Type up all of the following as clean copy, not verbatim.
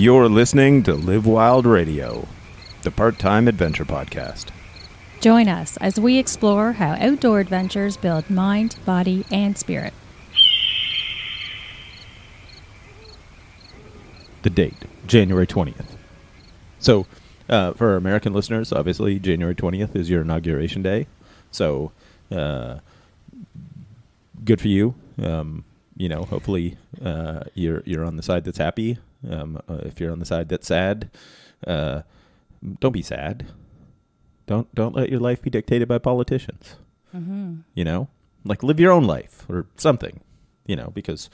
You're listening to Live Wild Radio, the part-time adventure podcast. Join us as we explore how outdoor adventures build mind, body, and spirit. The date, January 20th. So, for our American listeners, obviously, January 20th is your inauguration day. So, good for you. Hopefully, you're on the side that's happy. If you're on the side that's sad, don't be sad. Don't let your life be dictated by politicians. Mm-hmm. Live your own life or something. Because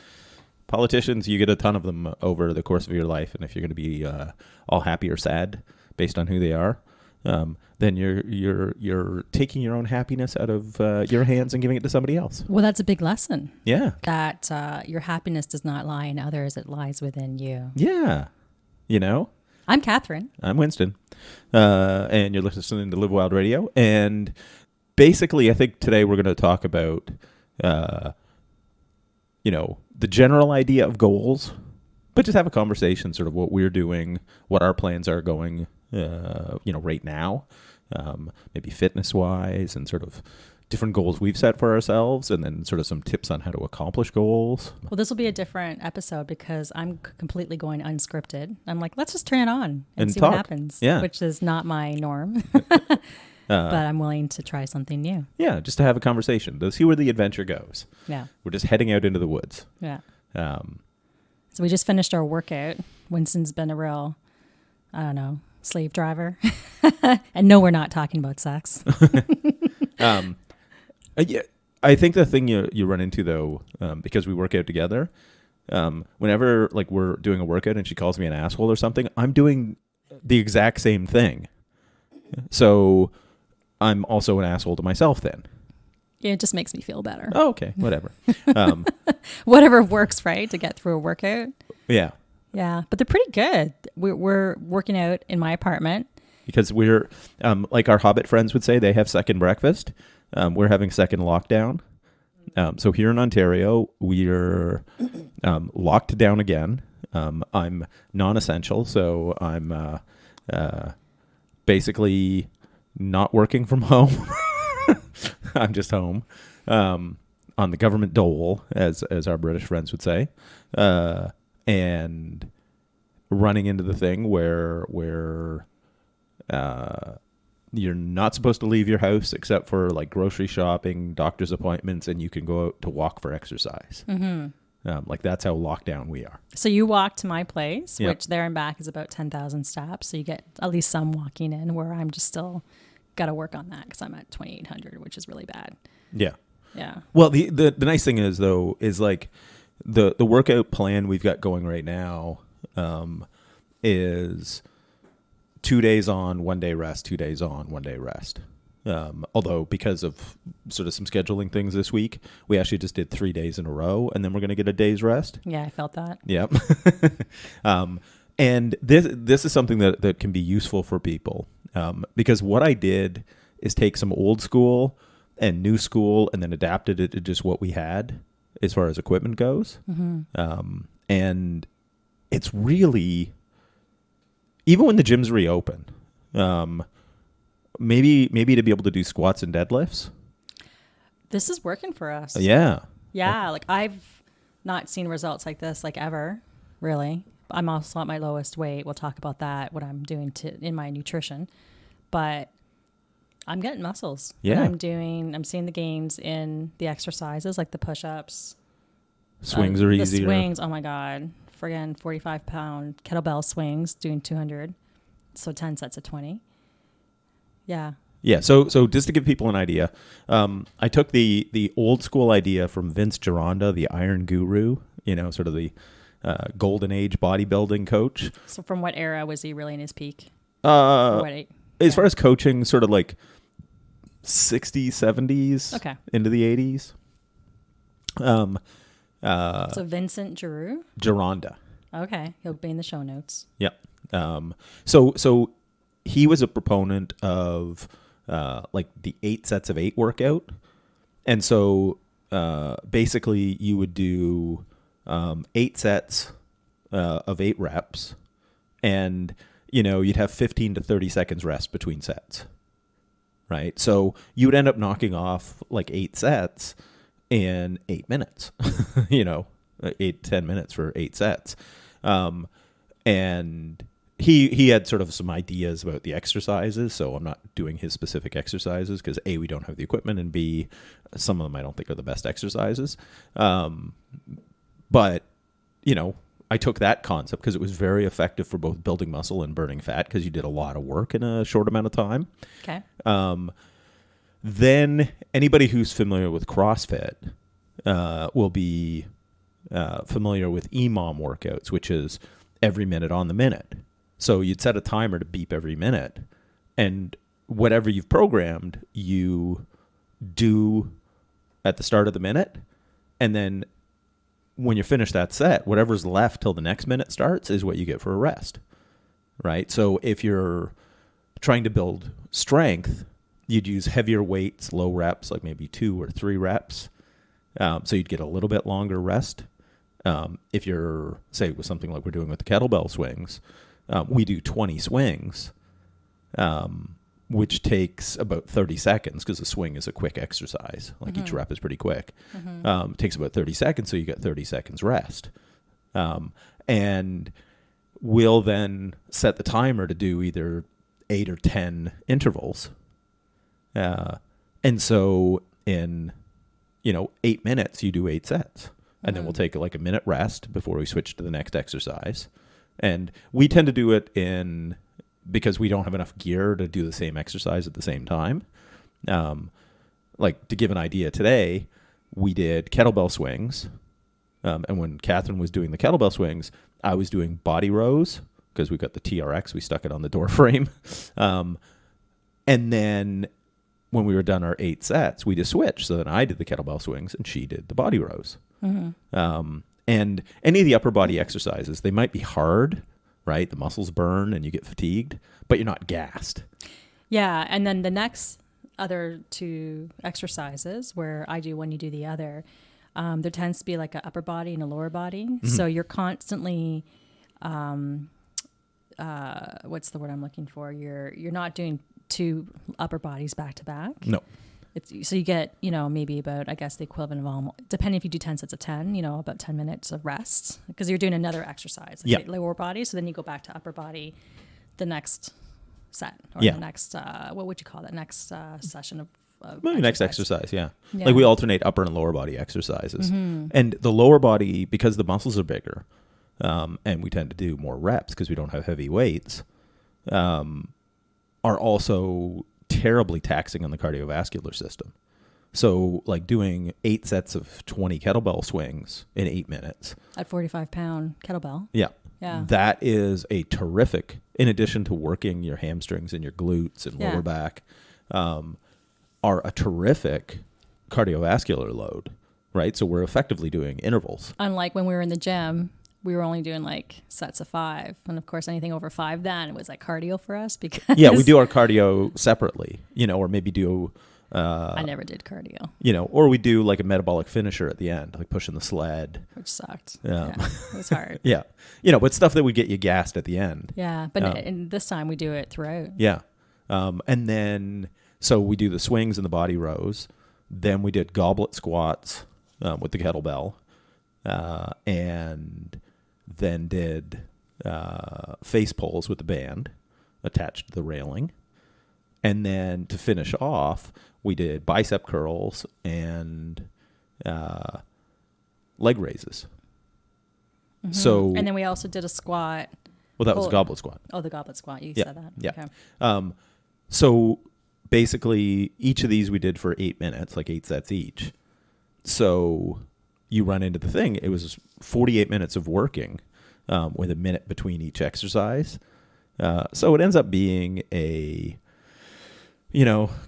politicians, you get a ton of them over the course of your life, and if you're going to be all happy or sad based on who they are, then you're taking your own happiness out of your hands and giving it to somebody else. Well, that's a big lesson. Yeah. That your happiness does not lie in others, it lies within you. Yeah. I'm Catherine. I'm Winston. And you're listening to Live Wild Radio. And basically, I think today we're going to talk about, the general idea of goals, but just have a conversation, sort of what we're doing, what our plans are going, right now, maybe fitness-wise, and sort of different goals we've set for ourselves, and then sort of some tips on how to accomplish goals. Well, this will be a different episode because I'm completely going unscripted. I'm like, let's just turn it on and see talk. What happens, which is not my norm. But I'm willing to try something new. Yeah, just to have a conversation. To see where the adventure goes. Yeah. We're just heading out into the woods. Yeah. So we just finished our workout. Winston's been a real, slave driver. And no, we're not talking about sex. Yeah, I think the thing you run into, though, because we work out together, whenever we're doing a workout and she calls me an asshole or something, I'm doing the exact same thing. So I'm also an asshole to myself then. Yeah, it just makes me feel better. Oh, okay, whatever. Whatever works, right, to get through a workout. Yeah. Yeah, but they're pretty good. We're working out in my apartment. Because we're, like our Hobbit friends would say, they have second breakfast. We're having second lockdown. So here in Ontario, we're locked down again. I'm non-essential, so I'm basically not working from home. I'm just home on the government dole, as our British friends would say, and running into the thing where you're not supposed to leave your house except for grocery shopping, doctor's appointments, and you can go out to walk for exercise. Mm-hmm. That's how locked down we are. So you walk to my place, Yep. which there and back is about 10,000 steps. So you get at least some walking in, where I'm just still got to work on that because I'm at 2,800, which is really bad. Yeah. Yeah. Well, the nice thing is, though, is the workout plan we've got going right now is 2 days on, 1 day rest, 2 days on, 1 day rest. Although because of sort of some scheduling things this week, we actually just did 3 days in a row, and then we're going to get a day's rest. Yeah, I felt that. Yep. And this is something that can be useful for people, because what I did is take some old school and new school and then adapted it to just what we had as far as equipment goes. Mm-hmm. And it's really, even when the gyms reopen, maybe to be able to do squats and deadlifts. This is working for us. Yeah. Yeah. I've not seen results like this ever, really. I'm also at my lowest weight. We'll talk about that, what I'm doing in my nutrition. But I'm getting muscles. Yeah. And I'm seeing the gains in the exercises, like the push-ups. Swings are easier. The swings, oh my God. Friggin' 45-pound kettlebell swings, doing 200. So 10 sets of 20. Yeah. Yeah. So just to give people an idea, I took the old school idea from Vince Gironda, the Iron Guru, sort of the golden age bodybuilding coach. So from what era was he really in his peak? As far as coaching, sort of 60s, 70s, okay, into the 80s. So Vincent Gironda. Okay, he'll be in the show notes. Yep. So he was a proponent of the 8 sets of 8 workout, and so basically you would do 8 sets of 8 reps, And, you'd have 15 to 30 seconds rest between sets, right? So you would end up knocking off like 8 sets in 8 minutes, 10 minutes for 8 sets. And he had sort of some ideas about the exercises, so I'm not doing his specific exercises because A, we don't have the equipment, and B, some of them I don't think are the best exercises. But, I took that concept because it was very effective for both building muscle and burning fat because you did a lot of work in a short amount of time. Okay. Then anybody who's familiar with CrossFit will be familiar with EMOM workouts, which is every minute on the minute. So you'd set a timer to beep every minute, and whatever you've programmed, you do at the start of the minute, and then when you finish that set, whatever's left till the next minute starts is what you get for a rest, right? So if you're trying to build strength, you'd use heavier weights, low reps, like maybe 2 or 3 reps. So you'd get a little bit longer rest. If you're, say, with something like we're doing with the kettlebell swings, we do 20 swings, which takes about 30 seconds because the swing is a quick exercise. Like each rep is pretty quick. It takes about 30 seconds, so you get 30 seconds rest. And we'll then set the timer to do either 8 or 10 intervals. And so in, 8 minutes, you do 8 sets. And then we'll take like a minute rest before we switch to the next exercise. And we tend to do it because we don't have enough gear to do the same exercise at the same time. Like to give an idea, today we did kettlebell swings. And when Catherine was doing the kettlebell swings, I was doing body rows because we got the TRX, we stuck it on the door frame. And then when we were done our 8 sets, we just switched. So then I did the kettlebell swings and she did the body rows. And any of the upper body exercises, they might be hard, right? The muscles burn and you get fatigued, but you're not gassed. Yeah. And then the next other 2 exercises where I do one, you do the other, there tends to be like an upper body and a lower body. So you're constantly, what's the word I'm looking for? You're not doing 2 upper bodies back to back. No. So you get, maybe about, I guess, the equivalent of almost, depending if you do 10 sets of 10, about 10 minutes of rest because you're doing another exercise, like lower body. So then you go back to upper body the next set or the next, what would you call that? Next session of maybe next exercise. Yeah. Like we alternate upper and lower body exercises. And the lower body, because the muscles are bigger, and we tend to do more reps because we don't have heavy weights, are also terribly taxing on the cardiovascular system. So like doing 8 sets of 20 kettlebell swings in 8 minutes. At 45-pound kettlebell. Yeah. Yeah. That is a terrific, in addition to working your hamstrings and your glutes and lower back, are a terrific cardiovascular load, right? So we're effectively doing intervals. Unlike when we were in the gym, we were only doing like sets of 5. And of course, anything over 5 then it was like cardio for us because... Yeah, we do our cardio separately, or maybe do... I never did cardio. Or we do like a metabolic finisher at the end, like pushing the sled. Which sucked. Yeah, it was hard. Yeah. But stuff that would get you gassed at the end. Yeah, but in this time we do it throughout. Yeah. And then, so we do the swings and the body rows. Then we did goblet squats with the kettlebell. And then did face pulls with the band attached to the railing. And then to finish off, we did bicep curls and leg raises. So, and then we also did a squat. Well, that was a goblet squat. Oh, the goblet squat. You said that. Yeah. Okay. So basically, each of these we did for 8 minutes, like 8 sets each. So you run into the thing. It was 48 minutes of working with a minute between each exercise. So it ends up being a,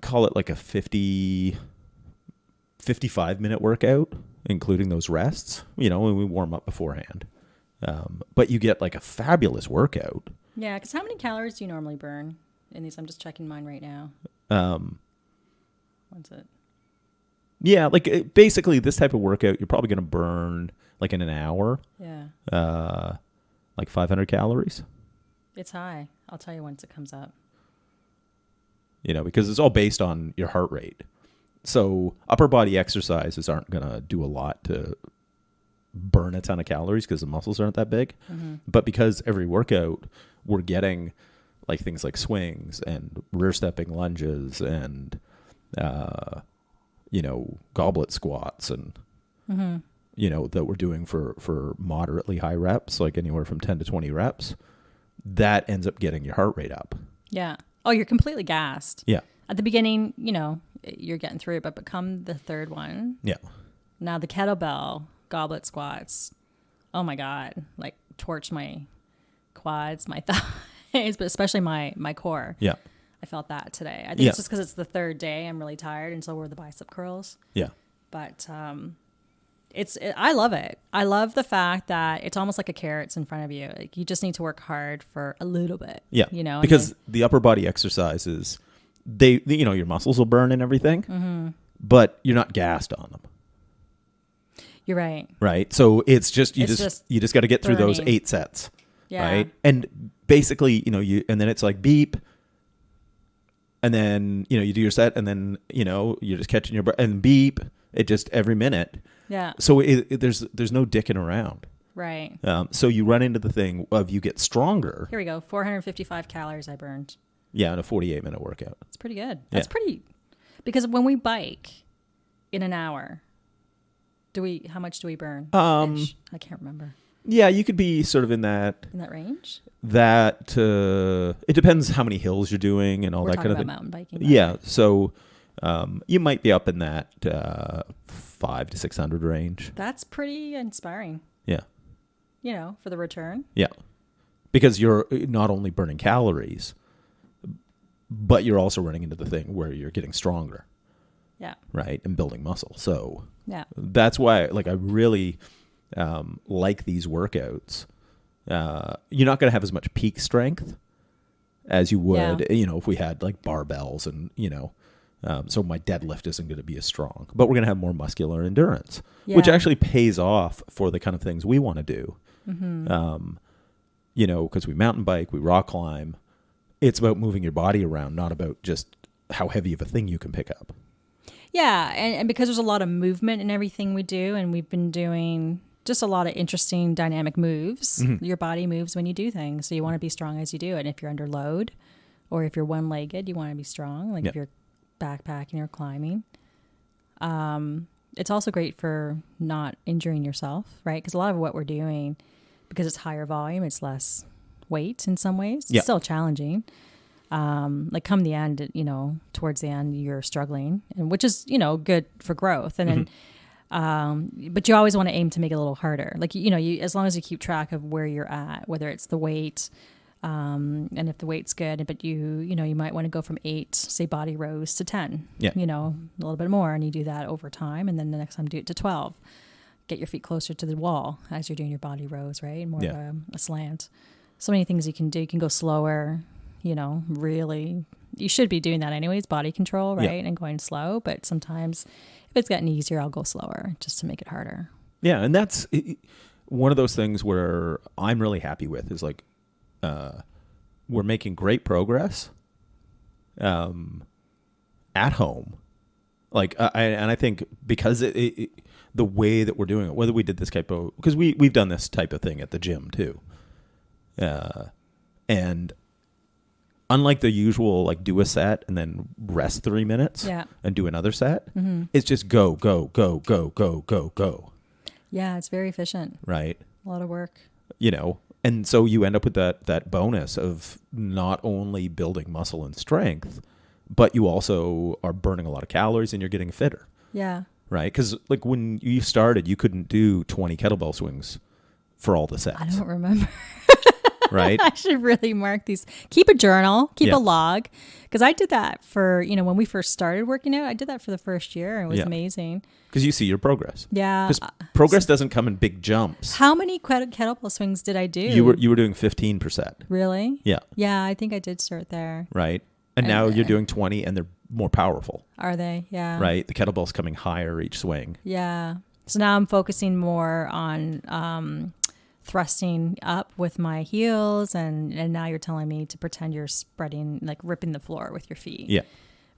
call it like a 55-minute workout, including those rests, when we warm up beforehand. But you get like a fabulous workout. Yeah, because how many calories do you normally burn in these? I'm just checking mine right now. What's it? Yeah, like basically this type of workout, you're probably going to burn like in an hour. Yeah. Like 500 calories. It's high. I'll tell you once it comes up. Because it's all based on your heart rate. So upper body exercises aren't going to do a lot to burn a ton of calories because the muscles aren't that big. Mm-hmm. But because every workout we're getting like things like swings and rear stepping lunges and, goblet squats and, that we're doing for moderately high reps, like anywhere from 10 to 20 reps, that ends up getting your heart rate up. Yeah. Oh, you're completely gassed. Yeah. At the beginning, you're getting through it, but become the third one. Yeah. Now the kettlebell goblet squats, oh my God, like torch my quads, my thighs, but especially my core. Yeah. I felt that today. I think it's just because it's the third day. I'm really tired, and so were the bicep curls. Yeah. But I love it. I love the fact that it's almost like a carrot's in front of you. Like you just need to work hard for a little bit. Yeah. Because the upper body exercises, your muscles will burn and everything, but you're not gassed on them. You're right. Right. So it's just you just got to get through those 8 sets. Yeah. Right. And basically, and then it's like beep. And then, you do your set and then, you're just catching your breath and beep. It just every minute. Yeah. So there's no dicking around. Right. So you run into the thing of you get stronger. Here we go. 455 calories I burned. Yeah. In a 48-minute workout. It's pretty good. That's pretty, because when we bike in an hour, how much do we burn? I can't remember. Yeah. You could be sort of in that range. It depends how many hills you're doing and all that kind of thing. Mountain biking. Yeah. So, you might be up in that 500 to 600 range. That's pretty inspiring. Yeah. For the return. Yeah. Because you're not only burning calories, but you're also running into the thing where you're getting stronger. Yeah. Right. And building muscle. So yeah, that's why I really like these workouts. You're not going to have as much peak strength as you would, if we had like barbells and, so my deadlift isn't going to be as strong, but we're going to have more muscular endurance, which actually pays off for the kind of things we want to do. Mm-hmm. Because we mountain bike, we rock climb. It's about moving your body around, not about just how heavy of a thing you can pick up. Yeah. And because there's a lot of movement in everything we do, and we've been doing just a lot of interesting dynamic moves. Mm-hmm. Your body moves when you do things. So you want to be strong as you do it. And if you're under load or if you're one-legged, you want to be strong. Like if you're backpacking or climbing. It's also great for not injuring yourself, right? Because a lot of what we're doing, because it's higher volume, it's less weight in some ways. It's still challenging. Like come the end, towards the end, you're struggling, and which is, good for growth. And then, but you always want to aim to make it a little harder. Like, you, as long as you keep track of where you're at, whether it's the weight, and if the weight's good, but you might want to go from 8, say body rows to 10, a little bit more. And you do that over time. And then the next time do it to 12, get your feet closer to the wall as you're doing your body rows, right? More of a slant. So many things you can do. You can go slower, really, you should be doing that anyways, body control, right? And going slow. But sometimes if it's gotten easier, I'll go slower just to make it harder. Yeah. And that's one of those things where I'm really happy with is like, we're making great progress at home. Like, I think because the way that we're doing it, whether we did this type of, because we've done this type of thing at the gym too. And unlike the usual, like do a set and then rest 3 minutes and do another set, it's just go, go, go, go, go, go, go. Yeah, it's very efficient. Right. A lot of work. And so you end up with that bonus of not only building muscle and strength, but you also are burning a lot of calories and you're getting fitter. Yeah. Right? Because like when you started, you couldn't do 20 kettlebell swings for all the sets. I don't remember. Right? I should really mark these. Keep a journal. Keep a log. Because I did that for, when we first started working out, I did that for the first year. And it was amazing. Because you see your progress. Yeah. Because progress doesn't come in big jumps. How many kettlebell swings did I do? You were doing 15%. Really? Yeah. Yeah, I think I did start there. Right. And now you're doing 20 and they're more powerful. Are they? Yeah. Right. The kettlebell's coming higher each swing. Yeah. So now I'm focusing more on thrusting up with my heels, and now you're telling me to pretend you're spreading, like ripping the floor with your feet. Yeah.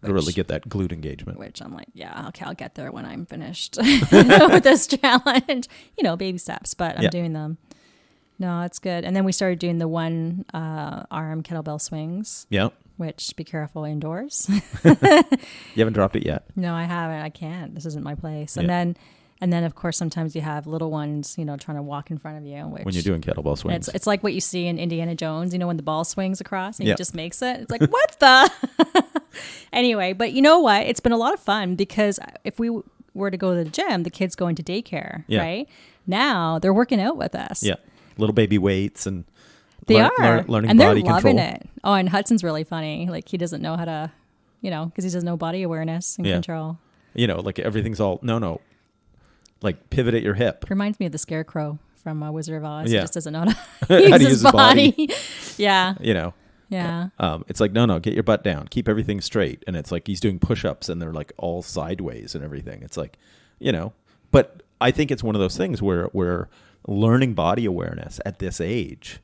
To really get that glute engagement. Which I'm like, yeah, okay, I'll get there when I'm finished with this challenge. Baby steps, but I'm doing them. No, it's good. And then we started doing the one arm kettlebell swings. Yeah. Which, be careful indoors. You haven't dropped it yet? No, I haven't. I can't. This isn't my place. And then of course, sometimes you have little ones, trying to walk in front of you. When you're doing kettlebell swings. It's like what you see in Indiana Jones, when the ball swings across and he just makes it. It's like, what the? Anyway, but you know what? It's been a lot of fun because if we were to go to the gym, the kids go into daycare, right? Now they're working out with us. Yeah. Little baby weights and they are learning and body they're loving control. it. Oh, and Hudson's really funny. Like he doesn't know how to, because he doesn't know body awareness and control. Like everything's all, no. Like pivot at your hip. Reminds me of the Scarecrow from Wizard of Oz. Yeah. He just doesn't know how to use his body. Yeah. Yeah. It's like, no, get your butt down. Keep everything straight. And it's like he's doing push-ups and they're like all sideways and everything. It's like, but I think it's one of those things where we're learning body awareness at this age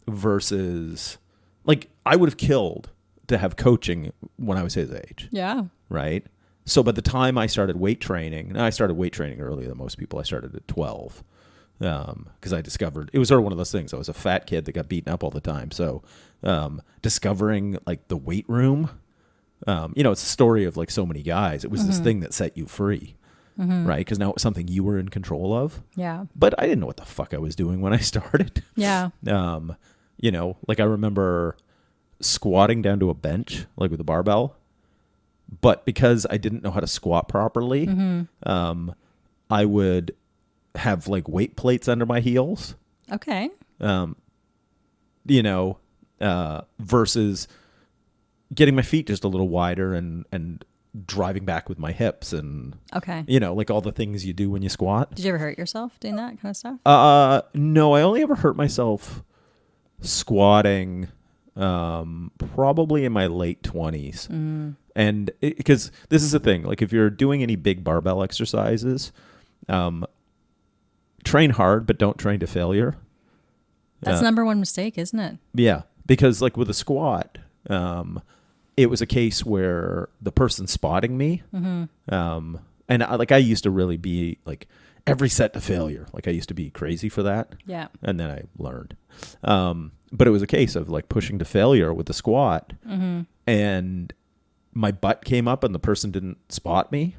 versus like I would have killed to have coaching when I was his age. Yeah. Right? So by the time I started weight training, and I started weight training earlier than most people. I started at 12 because I discovered it was sort of one of those things. I was a fat kid that got beaten up all the time. So discovering like the weight room, it's a story of like so many guys. It was this thing that set you free, right? Because now it was something you were in control of. Yeah. But I didn't know what the fuck I was doing when I started. Yeah. Like I remember squatting down to a bench, like with a barbell. But because I didn't know how to squat properly, I would have like weight plates under my heels. Okay. Versus getting my feet just a little wider and driving back with my hips and, like all the things you do when you squat. Did you ever hurt yourself doing that kind of stuff? No, I only ever hurt myself squatting probably in my late 20s. And because this is the thing, like if you're doing any big barbell exercises, train hard, but don't train to failure. That's number one mistake, isn't it? Yeah. Because like with a squat, it was a case where the person spotting me, and I used to really be like every set to failure. Like I used to be crazy for that. Yeah. And then I learned. But it was a case of like pushing to failure with the squat, and my butt came up and the person didn't spot me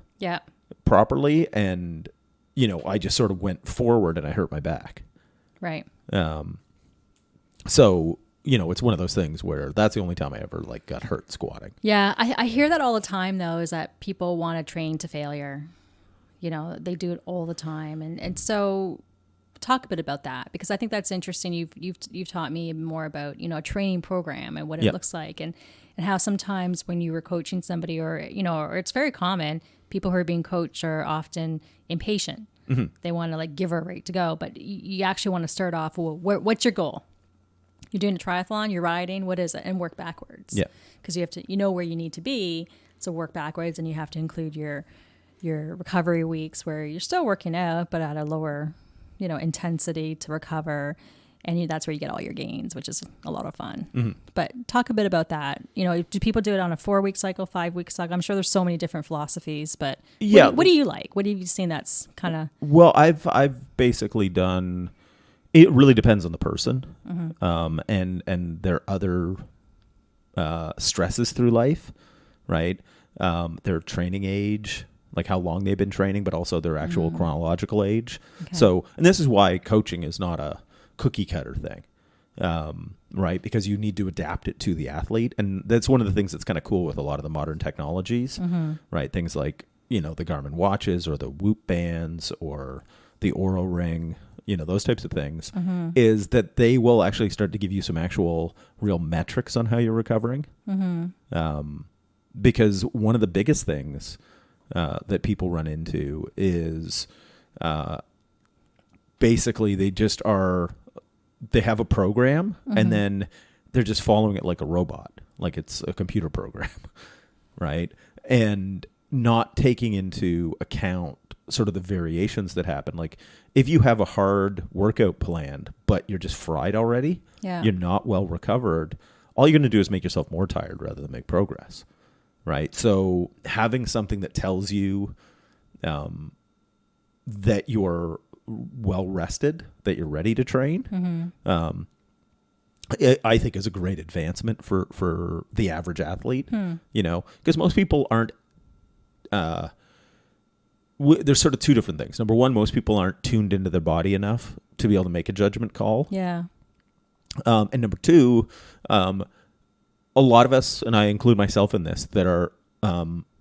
properly. And, I just sort of went forward and I hurt my back. Right. So, it's one of those things where that's the only time I ever like got hurt squatting. Yeah. I hear that all the time though, is that people want to train to failure. They do it all the time. And so talk a bit about that, because I think that's interesting. You've taught me more about, a training program and what it looks like, and how sometimes when you were coaching somebody or it's very common, people who are being coached are often impatient. They want to like give her a right to go, but you actually want to start off, well, what's your goal? You're doing a triathlon, you're riding, what is it? And work backwards. Yeah. Because you have to, where you need to be. So work backwards, and you have to include your recovery weeks where you're still working out, but at a lower, intensity to recover. And that's where you get all your gains, which is a lot of fun. But talk a bit about that. Do people do it on a 4-week cycle, 5-week cycle? I'm sure there's so many different philosophies, but what do you like? What have you seen that's kind of... Well, I've basically done... It really depends on the person and their other stresses through life, right? Their training age, like how long they've been training, but also their actual chronological age. Okay. So, and this is why coaching is not a cookie cutter thing, right? Because you need to adapt it to the athlete. And that's one of the things that's kind of cool with a lot of the modern technologies, right? Things like, the Garmin watches or the Whoop bands or the Oura Ring, those types of things, is that they will actually start to give you some actual real metrics on how you're recovering. Because one of the biggest things that people run into is basically they have a program and then they're just following it like a robot, like it's a computer program, right? And not taking into account sort of the variations that happen. Like if you have a hard workout planned, but you're just fried already, you're not well recovered, all you're going to do is make yourself more tired rather than make progress. Right. So having something that tells you that you're well rested, that you're ready to train, I think is a great advancement for the average athlete, you know, because most people aren't, there's sort of two different things. Number one, most people aren't tuned into their body enough to be able to make a judgment call. Yeah. And number two, a lot of us, and I include myself in this, that are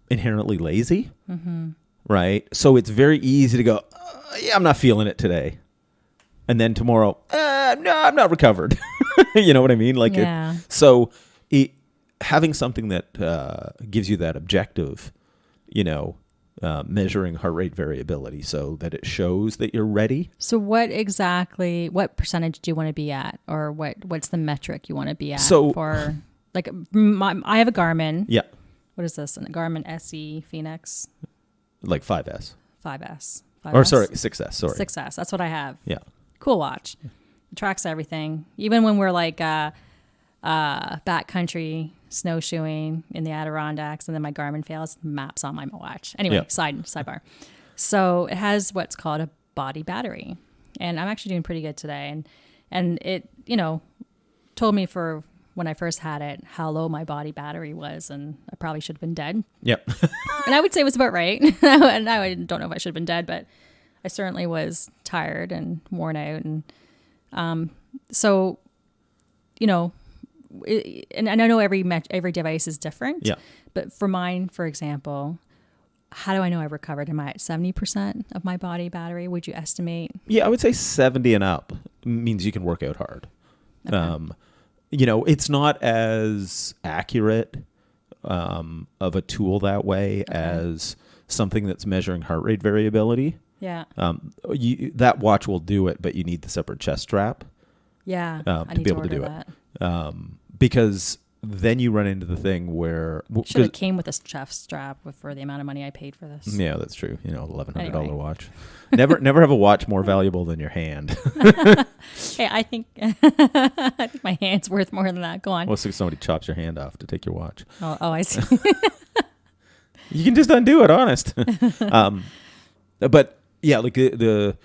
inherently lazy, right? So it's very easy to go, yeah, I'm not feeling it today. And then tomorrow, no, I'm not recovered. You know what I mean? Like, having something that gives you that objective, you know, measuring heart rate variability so that it shows that you're ready. So what percentage do you want to be at, or what's the metric you want to be at for, like, I have a Garmin. Yeah. What is this? A Garmin SE Phoenix? Like 5S. 5S. Or sorry, 6S. Sorry. 6S. That's what I have. Yeah. Cool watch. It tracks everything. Even when we're like backcountry snowshoeing in the Adirondacks and then my Garmin fails, maps on my watch. Anyway, sidebar. So it has what's called a body battery. And I'm actually doing pretty good today. And it, you know, told me for when I first had it how low my body battery was, and I probably should have been dead. Yep. And I would say it was about right. And I don't know if I should have been dead, but I certainly was tired and worn out. And so, you know, and I know every device is different. Yeah. But for mine, for example, how do I know I recovered? Am I at 70% of my body battery? Would you estimate? Yeah, I would say 70 and up means you can work out hard. Okay. You know, it's not as accurate of a tool that way as something that's measuring heart rate variability. Yeah. That watch will do it, but you need the separate chest strap. Yeah. To be able to do that. it. Because then you run into the thing where should have came with a chest strap for the amount of money I paid for this. Yeah, that's true. You know, $1,100 watch. Never have a watch more valuable than your hand. Hey, I think my hand's worth more than that. Go on. Well, so somebody chops your hand off to take your watch. Oh, I see. You can just undo it, honest. But yeah, like the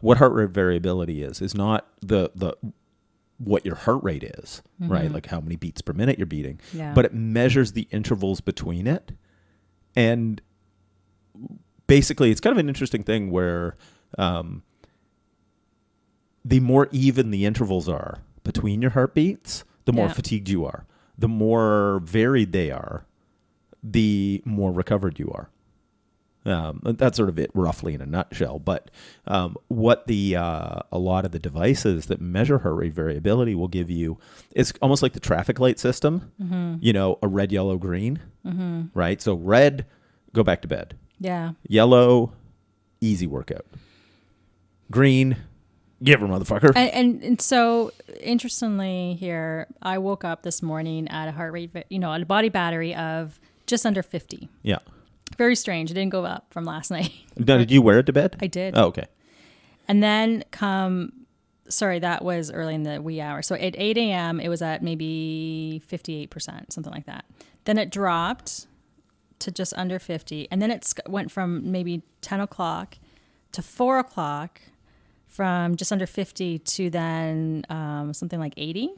what heart rate variability is not the what your heart rate is, right? Like how many beats per minute you're beating, but it measures the intervals between it. And basically it's kind of an interesting thing where the more even the intervals are between your heartbeats, the more fatigued you are. The more varied they are, the more recovered you are. That's sort of it roughly in a nutshell. But what a lot of the devices that measure heart rate variability will give you, it's almost like the traffic light system, you know, a red, yellow, green, right? So red, go back to bed. Yeah. Yellow, easy workout. Green, give her, motherfucker. And so interestingly here, I woke up this morning at a heart rate, you know, at a body battery of just under 50. Yeah. Very strange. It didn't go up from last night. Now, did you wear it to bed? I did. Oh, okay. And then that was early in the wee hour. So at 8 a.m., it was at maybe 58%, something like that. Then it dropped to just under 50. And then it went from maybe 10 o'clock to 4 o'clock, from just under 50 to then something like 80.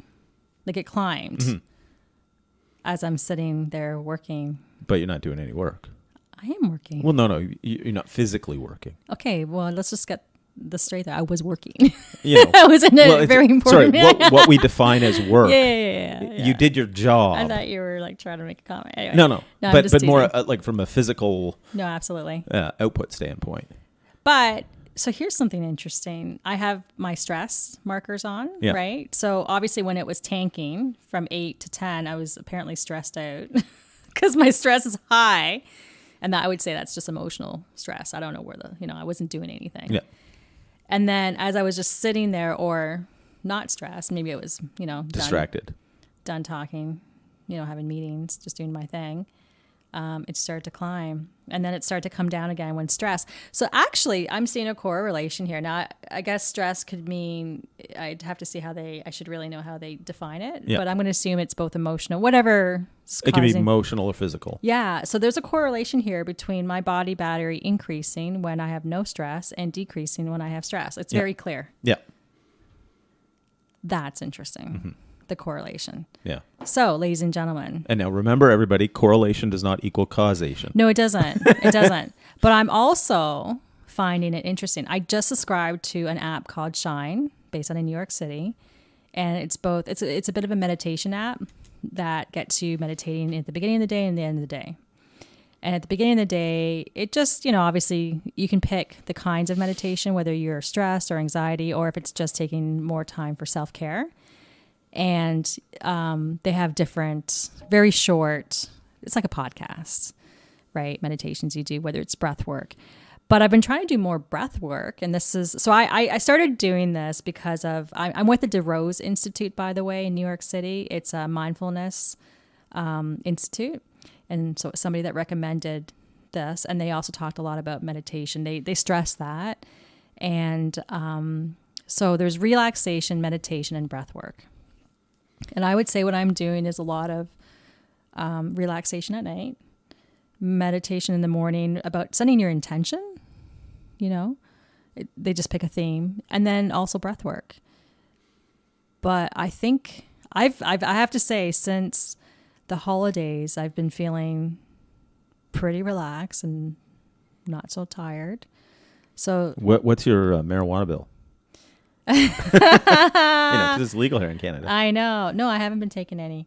Like it climbed as I'm sitting there working. But you're not doing any work. I am working. Well, no, you're not physically working. Okay, well, let's just get this straight there. I was working. You know, I was in a very important. Sorry, what we define as work. Yeah. You did your job. I thought you were like trying to make a comment. Anyway. No, but more teasing. like from a physical. No, absolutely. Output standpoint. But so here's something interesting. I have my stress markers on, right? So obviously, when it was tanking from 8 to 10, I was apparently stressed out because my stress is high. And that I would say that's just emotional stress. I don't know where I wasn't doing anything. Yeah. And then as I was just sitting there, or not stressed, maybe it was, distracted, done talking, having meetings, just doing my thing. it started to climb, and then it started to come down again when stress. So actually, I'm seeing a correlation here. Now, I guess stress could mean, I'd have to see I should really know how they define it, Yeah. but I'm going to assume it's both emotional, whatever. It can be emotional or physical. Yeah. So there's a correlation here between my body battery increasing when I have no stress and decreasing when I have stress. It's very clear. Yeah. That's interesting. The correlation. Yeah. So, ladies and gentlemen. And now remember, everybody, correlation does not equal causation. No, it doesn't. It doesn't. But I'm also finding it interesting. I just subscribed to an app called Shine, based out of New York City. And it's a bit of a meditation app that gets you meditating at the beginning of the day and the end of the day. And at the beginning of the day, it just, obviously you can pick the kinds of meditation, whether you're stressed or anxiety, or if it's just taking more time for self-care. And they have different, very short, it's like a podcast, right? Meditations you do, whether it's breath work. But I've been trying to do more breath work. And this is, so I started doing this because I'm with the DeRose Institute, by the way, in New York City. It's a mindfulness institute. And so it's somebody that recommended this. And they also talked a lot about meditation. They stress that. And so there's relaxation, meditation, and breath work. And I would say what I'm doing is a lot of relaxation at night, meditation in the morning, about setting your intention, they just pick a theme, and then also breath work. But I think I have to say, since the holidays, I've been feeling pretty relaxed and not so tired. So what's your marijuana bill? 'Cause it's legal here in Canada. I know. No, I haven't been taking any.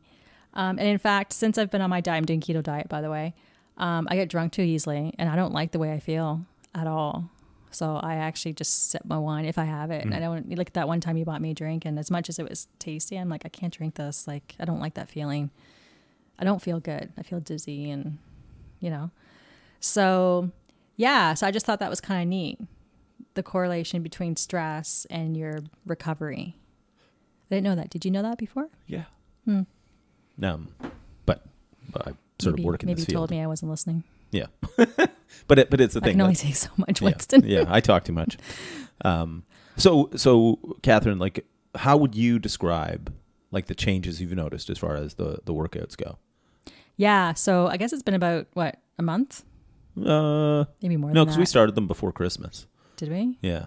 And in fact, since I've been on my diet, I'm doing keto diet, by the way, I get drunk too easily, and I don't like the way I feel at all. So I actually just sip my wine if I have it. And I don't, like that one time you bought me a drink, and as much as it was tasty, I'm like, I can't drink this. Like, I don't like that feeling. I don't feel good. I feel dizzy and, So, yeah. So I just thought that was kind of neat. The correlation between stress and your recovery. I didn't know that. Did you know that before? Yeah. But I sort of work in this field. Maybe you told me I wasn't listening. Yeah. but it's the thing. I can only take so much, Winston. Yeah, I talk too much. So Catherine, like, how would you describe like the changes you've noticed as far as the workouts go? Yeah. So I guess it's been about a month? Maybe more than that. No, because we started them before Christmas. Did we? Yeah.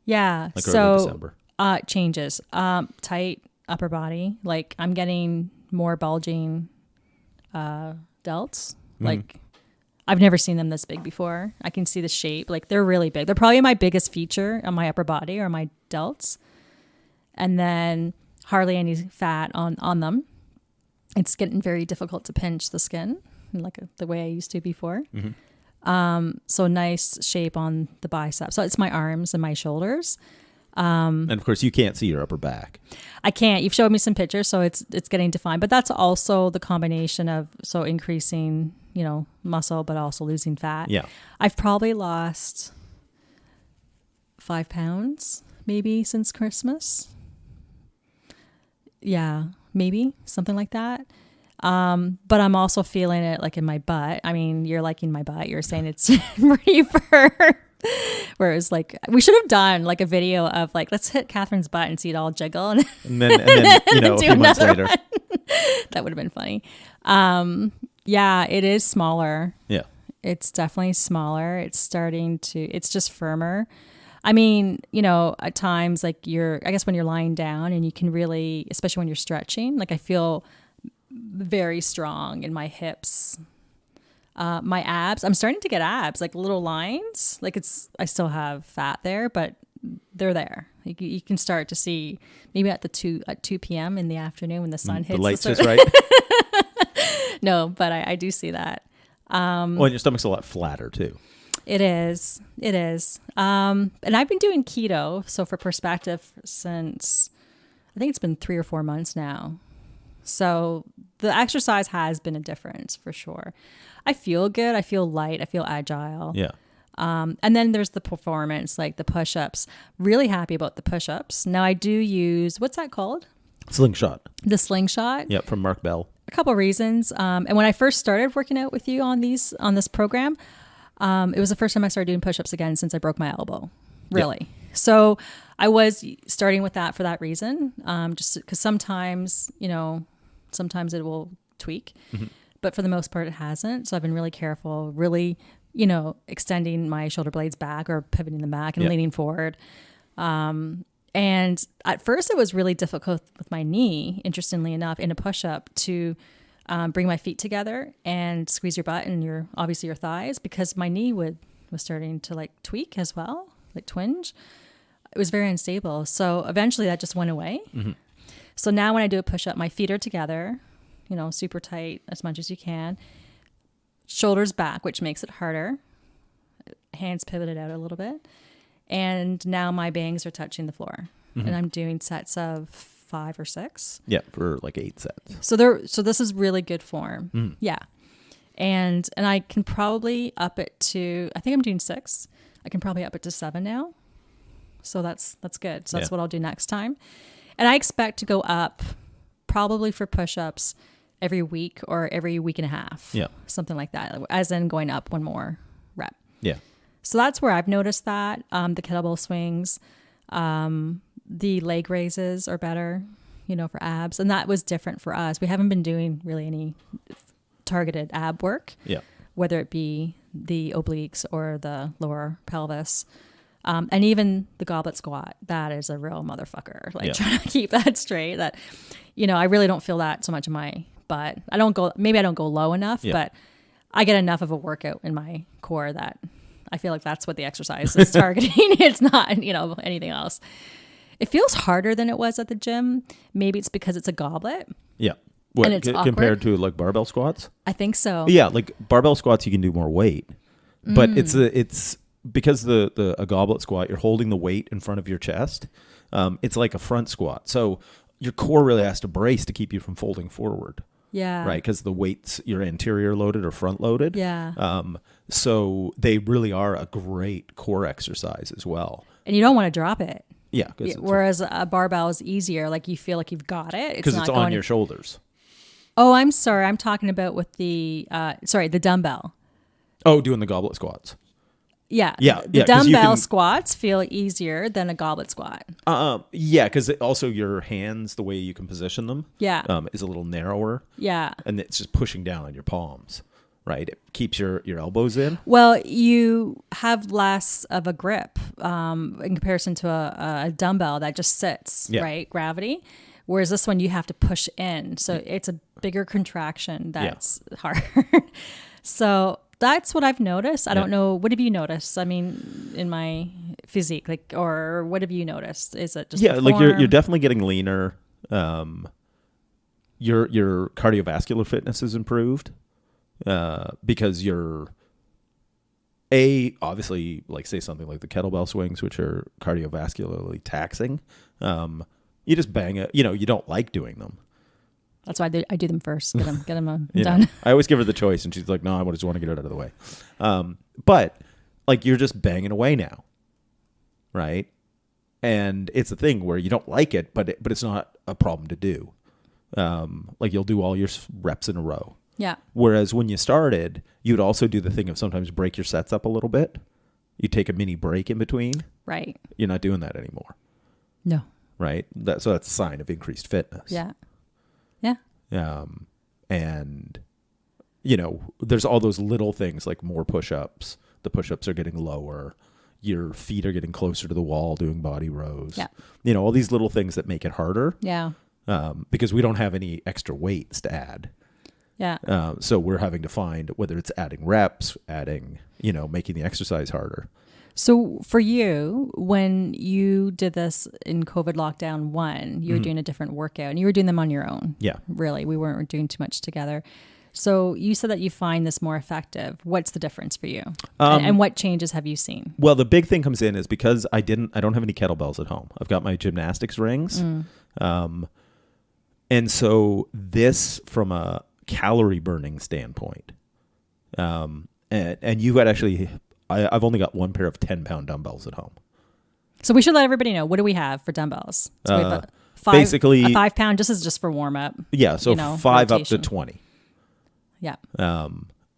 Yeah. Like so early December. Changes. Tight upper body. Like, I'm getting more bulging delts. Like, I've never seen them this big before. I can see the shape. Like, they're really big. They're probably my biggest feature on my upper body, or my delts. And then hardly any fat on them. It's getting very difficult to pinch the skin, like the way I used to before. So nice shape on the biceps. So it's my arms and my shoulders. And of course, you can't see your upper back. I can't. You've showed me some pictures, so it's getting defined. But that's also the combination of increasing, muscle, but also losing fat. Yeah. I've probably lost 5 pounds maybe since Christmas. Yeah, maybe something like that. But I'm also feeling it like in my butt. I mean, you're liking my butt. You're saying it's pretty firm. Whereas, like, we should have done like a video of like, let's hit Catherine's butt and see it all jiggle, and then a few months later, that would have been funny. Yeah, it is smaller. Yeah, it's definitely smaller. It's just firmer. I mean, at times, like, I guess when you're lying down and you can really, especially when you're stretching, like, I feel very strong in my hips. My abs, I'm starting to get abs, like little lines. Like, I still have fat there, but they're there. Like, you can start to see maybe at 2 p.m. in the afternoon when the sun hits. The light's just right. No, but I do see that. Well, and your stomach's a lot flatter too. It is. And I've been doing keto. So for perspective, since I think it's been 3 or 4 months now. So the exercise has been a difference for sure. I feel good. I feel light. I feel agile. Yeah. And then there's the performance, like the push-ups. Really happy about the push-ups. Now I do use, what's that called? Slingshot. The slingshot. Yeah, from Mark Bell. a couple reasons. And when I first started working out with you on this program, it was the first time I started doing push-ups again since I broke my elbow, really. Yeah. So I was starting with that for that reason, just because sometimes it will tweak, but for the most part it hasn't. So I've been really careful, really, extending my shoulder blades back or pivoting them back and leaning forward. And at first it was really difficult with my knee, interestingly enough, in a push-up to bring my feet together and squeeze your butt and obviously your thighs, because my knee was starting to like tweak as well, like twinge. It was very unstable. So eventually that just went away. So now when I do a push-up, my feet are together, super tight as much as you can. Shoulders back, which makes it harder. Hands pivoted out a little bit. And now my bangs are touching the floor. And I'm doing sets of 5 or 6. Yeah, for like 8 sets. So this is really good form. Yeah. And I can probably up it to, I think I'm doing 6. I can probably up it to 7 now. So that's good. So that's what I'll do next time. And I expect to go up probably for push-ups every week or every week and a half. Yeah. Something like that. As in going up one more rep. Yeah. So that's where I've noticed that. The kettlebell swings, the leg raises are better, for abs. And that was different for us. We haven't been doing really any targeted ab work. Yeah. Whether it be the obliques or the lower pelvis. And even the goblet squat, that is a real motherfucker. Trying to keep that straight. That, I really don't feel that so much in my butt. Maybe I don't go low enough, but I get enough of a workout in my core that I feel like that's what the exercise is targeting. It's not, anything else. It feels harder than it was at the gym. Maybe it's because it's a goblet. Yeah. What, and it's compared to like barbell squats? I think so. Yeah, like barbell squats, you can do more weight, but it's because a goblet squat, you're holding the weight in front of your chest. It's like a front squat, so your core really has to brace to keep you from folding forward. Yeah. Right, because the weights, you're anterior loaded or front loaded. Yeah. So they really are a great core exercise as well. And you don't want to drop it. Yeah. Whereas a barbell is easier. Like you feel like you've got it. Because it's on your shoulders. Oh, I'm sorry. I'm talking about with the dumbbell. Oh, doing the goblet squats. Yeah. Yeah. The dumbbell squats feel easier than a goblet squat. Yeah, because also your hands, the way you can position them, is a little narrower. Yeah. And it's just pushing down on your palms, right? It keeps your elbows in. Well, you have less of a grip in comparison to a dumbbell that just sits, right? Gravity. Whereas this one, you have to push in. So it's a bigger contraction that's hard. So that's what I've noticed. I don't know. What have you noticed? I mean, in my physique, or what have you noticed? Is it just like you're definitely getting leaner. Your cardiovascular fitness is improved because you're obviously like say something like the kettlebell swings, which are cardiovascularly taxing. You just bang it. You don't like doing them. That's why I do them first. Get them done. I always give her the choice, and she's like, "No, I just want to get it out of the way." But like you're just banging away now, right? And it's a thing where you don't like it, but it's not a problem to do. Like you'll do all your reps in a row. Yeah. Whereas when you started, you'd also do the thing of sometimes break your sets up a little bit. You take a mini break in between. Right. You're not doing that anymore. No. Right. So that's a sign of increased fitness. Yeah. Yeah. And, there's all those little things like more push-ups. The push-ups are getting lower. Your feet are getting closer to the wall doing body rows. Yeah. All these little things that make it harder. Yeah. Because we don't have any extra weights to add. Yeah. So we're having to find whether it's adding reps, making the exercise harder. So for you, when you did this in COVID lockdown 1, you were doing a different workout and you were doing them on your own. Yeah. Really. We weren't doing too much together. So you said that you find this more effective. What's the difference for you? And what changes have you seen? Well, the big thing comes in is because I don't have any kettlebells at home. I've got my gymnastics rings. And so this from a calorie burning standpoint, and you've got I've only got one pair of 10-pound dumbbells at home. So we should let everybody know, what do we have for dumbbells? So we have basically a 5 pound. This is just for warm up. Yeah. So 5 rotation. up to 20. Yeah.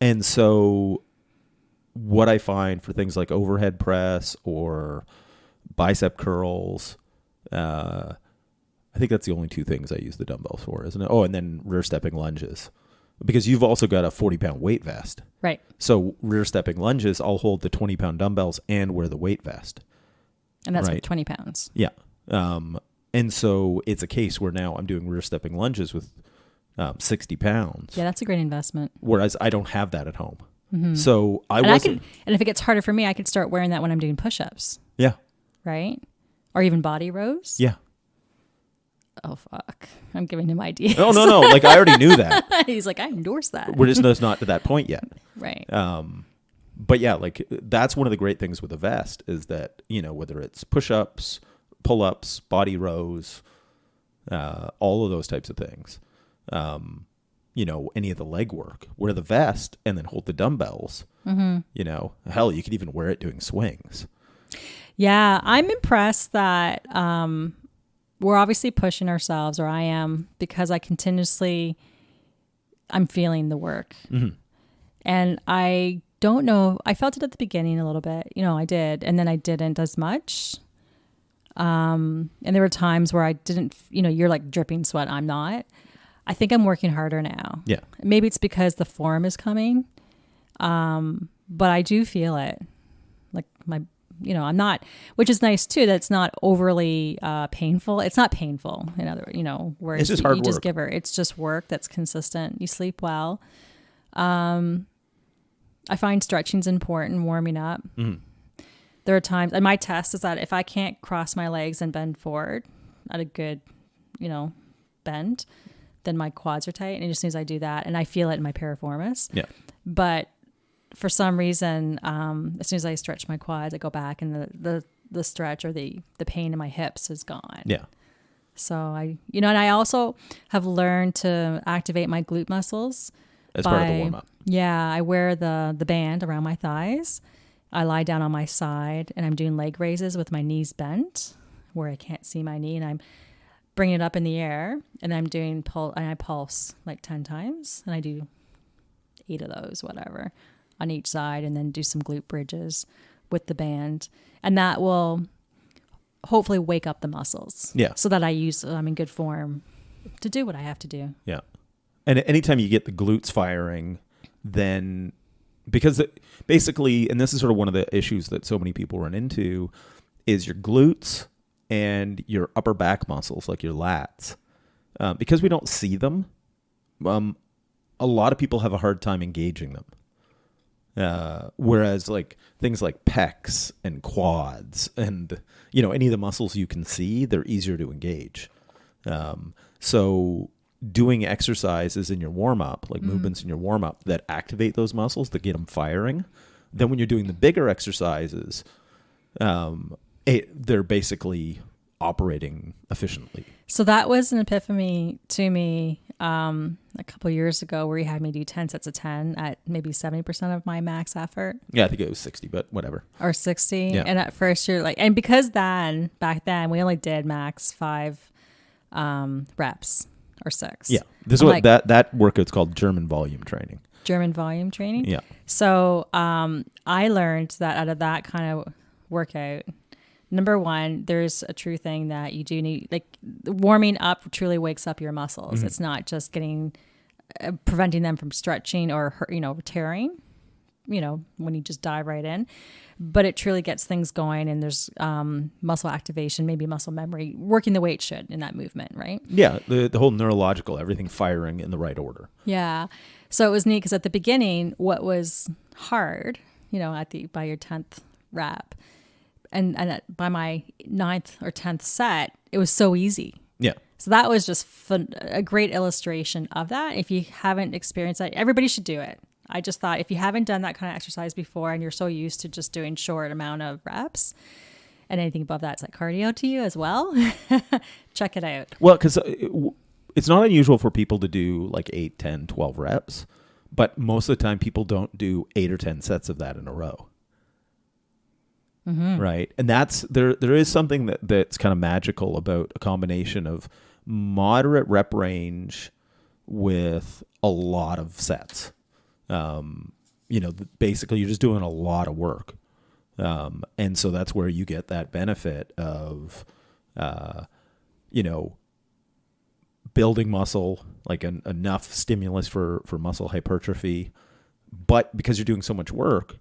And so what I find for things like overhead press or bicep curls, I think that's the only 2 things I use the dumbbells for, isn't it? Oh, and then rear stepping lunges, because you've also got a 40-pound weight vest. Right. So rear stepping lunges, I'll hold the 20-pound dumbbells and wear the weight vest. And that's right? with 20 pounds. Yeah. And so it's a case where now I'm doing rear stepping lunges with 60 pounds. Yeah, that's a great investment. Whereas I don't have that at home. Mm-hmm. So and if it gets harder for me, I could start wearing that when I'm doing push-ups. Yeah. Right? Or even body rows. Yeah. Oh, fuck. I'm giving him ideas. Oh, no. Like, I already knew that. He's like, I endorse that. We're just not to that point yet. Right. But yeah, like, that's one of the great things with a vest is that, whether it's push-ups, pull-ups, body rows, all of those types of things, any of the leg work, wear the vest and then hold the dumbbells. Mm-hmm. Hell, you could even wear it doing swings. Yeah, I'm impressed that we're obviously pushing ourselves, or I am, because I'm feeling the work. Mm-hmm. And I don't know, I felt it at the beginning a little bit, I did, and then I didn't as much. And there were times where I didn't, you're like dripping sweat. I'm not. I think I'm working harder now. Yeah. Maybe it's because the form is coming. But I do feel it. Like I'm not, which is nice too, that it's not overly painful. It's not painful, where it's just hard work. Just give her. It's just work that's consistent. You sleep well. I find stretching's important, warming up. Mm-hmm. There are times, and my test is that if I can't cross my legs and bend forward at a good, bend, then my quads are tight. And as soon as I do that, and I feel it in my piriformis. Yeah. But for some reason, as soon as I stretch my quads, I go back, and the stretch or the pain in my hips is gone. Yeah. So and I also have learned to activate my glute muscles as part of the warm up. Yeah, I wear the band around my thighs. I lie down on my side, and I'm doing leg raises with my knees bent, where I can't see my knee, and I'm bringing it up in the air, and I'm doing I pulse like 10 times, and I do 8 of those, whatever, on each side, and then do some glute bridges with the band, and that will hopefully wake up the muscles. Yeah. So that I'm in good form to do what I have to do. Yeah. And anytime you get the glutes firing, then because basically, and this is sort of one of the issues that so many people run into, is your glutes and your upper back muscles, like your lats, because we don't see them. A lot of people have a hard time engaging them. Whereas like things like pecs and quads and, any of the muscles you can see, they're easier to engage. So doing exercises in your warm-up, like movements in your warm-up that activate those muscles, that get them firing, then when you're doing the bigger exercises, they're basically operating efficiently. So that was an epiphany to me a couple of years ago, where he had me do 10 sets of 10 at maybe 70% of my max effort. Yeah, I think it was 60, but whatever. Or 60. Yeah. And at first you're like, and because back then we only did max 5 reps or 6. Yeah. This is what that workout's called German volume training. German volume training? Yeah. So I learned that out of that kind of workout, number one, there's a true thing that you do need, like warming up truly wakes up your muscles. Mm-hmm. It's not just preventing them from stretching or, tearing, when you just dive right in, but it truly gets things going, and there's muscle activation, maybe muscle memory, working the way it should in that movement, right? Yeah, the whole neurological, everything firing in the right order. Yeah. So it was neat because at the beginning, what was hard, by your 10th rep, and by my 9th or 10th set, it was so easy. Yeah. So that was just a great illustration of that. If you haven't experienced that, everybody should do it. I just thought if you haven't done that kind of exercise before, and you're so used to just doing short amount of reps, and anything above that's like cardio to you as well, check it out. Well, because it's not unusual for people to do like 8, 10, 12 reps, but most of the time people don't do 8 or 10 sets of that in a row. right? And there is something that's kind of magical about a combination of moderate rep range with a lot of sets. Basically you're just doing a lot of work. And so that's where you get that benefit of, building muscle, like enough stimulus for muscle hypertrophy. But because you're doing so much work,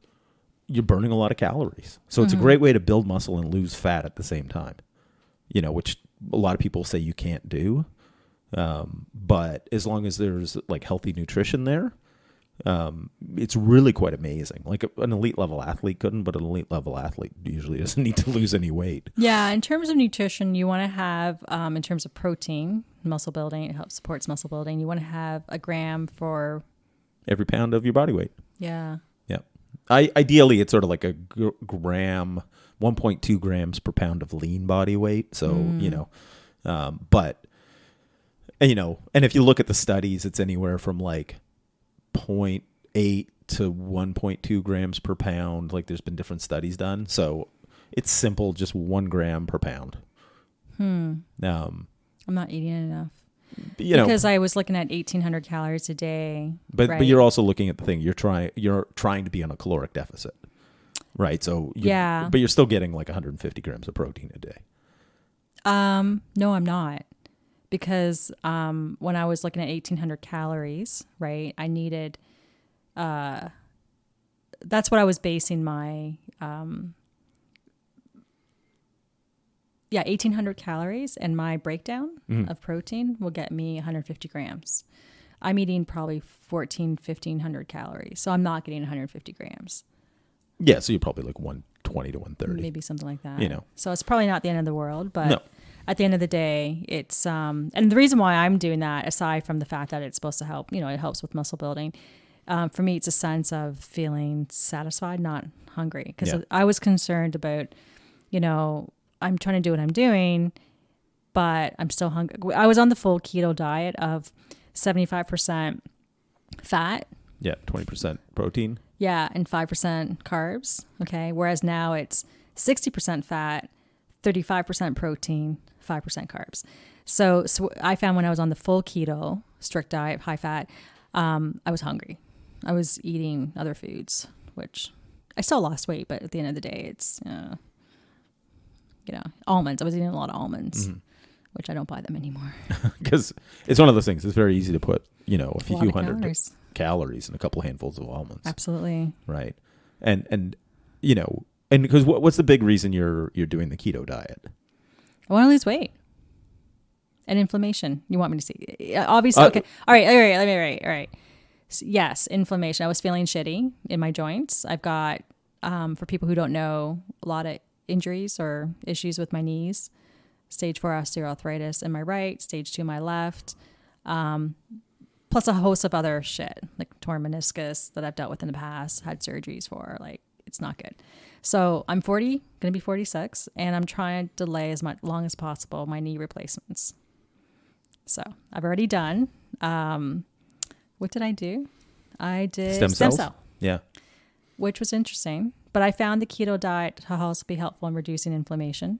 you're burning a lot of calories. So it's a great way to build muscle and lose fat at the same time, which a lot of people say you can't do. But as long as there's like healthy nutrition there, it's really quite amazing. Like an elite level athlete couldn't, but an elite level athlete usually doesn't need to lose any weight. Yeah. In terms of nutrition, you want to have, in terms of protein, muscle building, it helps supports muscle building. You want to have a gram for every pound of your body weight. Yeah. Yeah. Ideally, it's sort of like a gram, 1.2 grams per pound of lean body weight. So, and if you look at the studies, it's anywhere from like 0.8 to 1.2 grams per pound. Like there's been different studies done. So it's simple, just 1 gram per pound. I'm not eating enough. Because I was looking at 1,800 calories a day. But you're also looking at the thing. You're trying to be on a caloric deficit, right? So but you're still getting like 150 grams of protein a day. No, I'm not, because when I was looking at 1,800 calories, right, I needed. That's what I was basing my 1,800 calories, and my breakdown of protein will get me 150 grams. I'm eating probably 1,500 calories, so I'm not getting 150 grams. Yeah, so you're probably like 120 to 130. Maybe something like that. So it's probably not the end of the world, but at the end of the day, it's, and the reason why I'm doing that, aside from the fact that it's supposed to help, it helps with muscle building. For me, it's a sense of feeling satisfied, not hungry. Because I was concerned about, I'm trying to do what I'm doing, but I'm still hungry. I was on the full keto diet of 75% fat. Yeah, 20% protein. Yeah, and 5% carbs. Okay, whereas now it's 60% fat, 35% protein, 5% carbs. So I found when I was on the full keto, strict diet, high fat, I was hungry. I was eating other foods, which I still lost weight, but at the end of the day, it's... almonds. I was eating a lot of almonds, which I don't buy them anymore. Because it's one of those things. It's very easy to put, a few hundred calories in a couple handfuls of almonds. Absolutely. Right. And because what's the big reason you're doing the keto diet? I want to lose weight and inflammation. You want me to see? Obviously. Okay. All right. So, yes. Inflammation. I was feeling shitty in my joints. I've got, for people who don't know, a lot of injuries or issues with my knees. Stage 4 osteoarthritis in my right, stage 2 in my left, plus a host of other shit like torn meniscus that I've dealt with in the past, had surgeries for. Like, it's not good. So I'm 40, gonna be 46, and I'm trying to delay as long as possible my knee replacements. So I've already done. What did I do? I did stem cell. Yeah. Which was interesting. But I found the keto diet to also be helpful in reducing inflammation.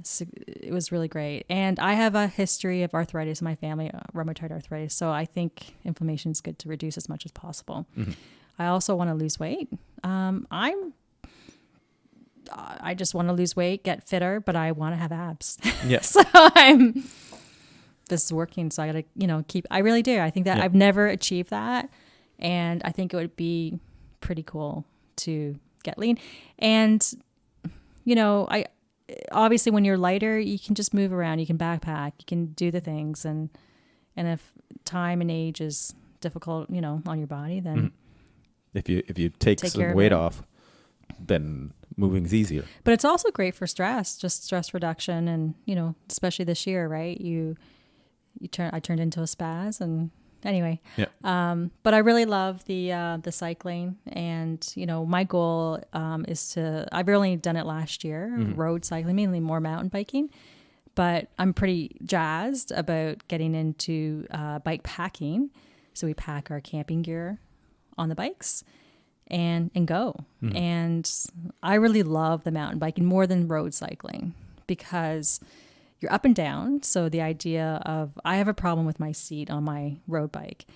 So it was really great. And I have a history of arthritis in my family, rheumatoid arthritis. So I think inflammation is good to reduce as much as possible. I also want to lose weight. I just want to lose weight, get fitter, but I want to have abs. Yeah. So this is working. So I got to, I really do. I think that I've never achieved that. And I think it would be pretty cool to get lean. And, I obviously when you're lighter, you can just move around, you can backpack, you can do the things. And if time and age is difficult, on your body, then if you take some weight off, then moving's easier. But it's also great for stress, just stress reduction. And, especially this year, right? I turned into a spaz, and anyway, but I really love the cycling, and my goal is to. I've only done it last year, road cycling, mainly more mountain biking, but I'm pretty jazzed about getting into bike packing. So we pack our camping gear on the bikes, and go. And I really love the mountain biking more than road cycling because you're up and down. So the idea of, I have a problem with my seat on my road bike,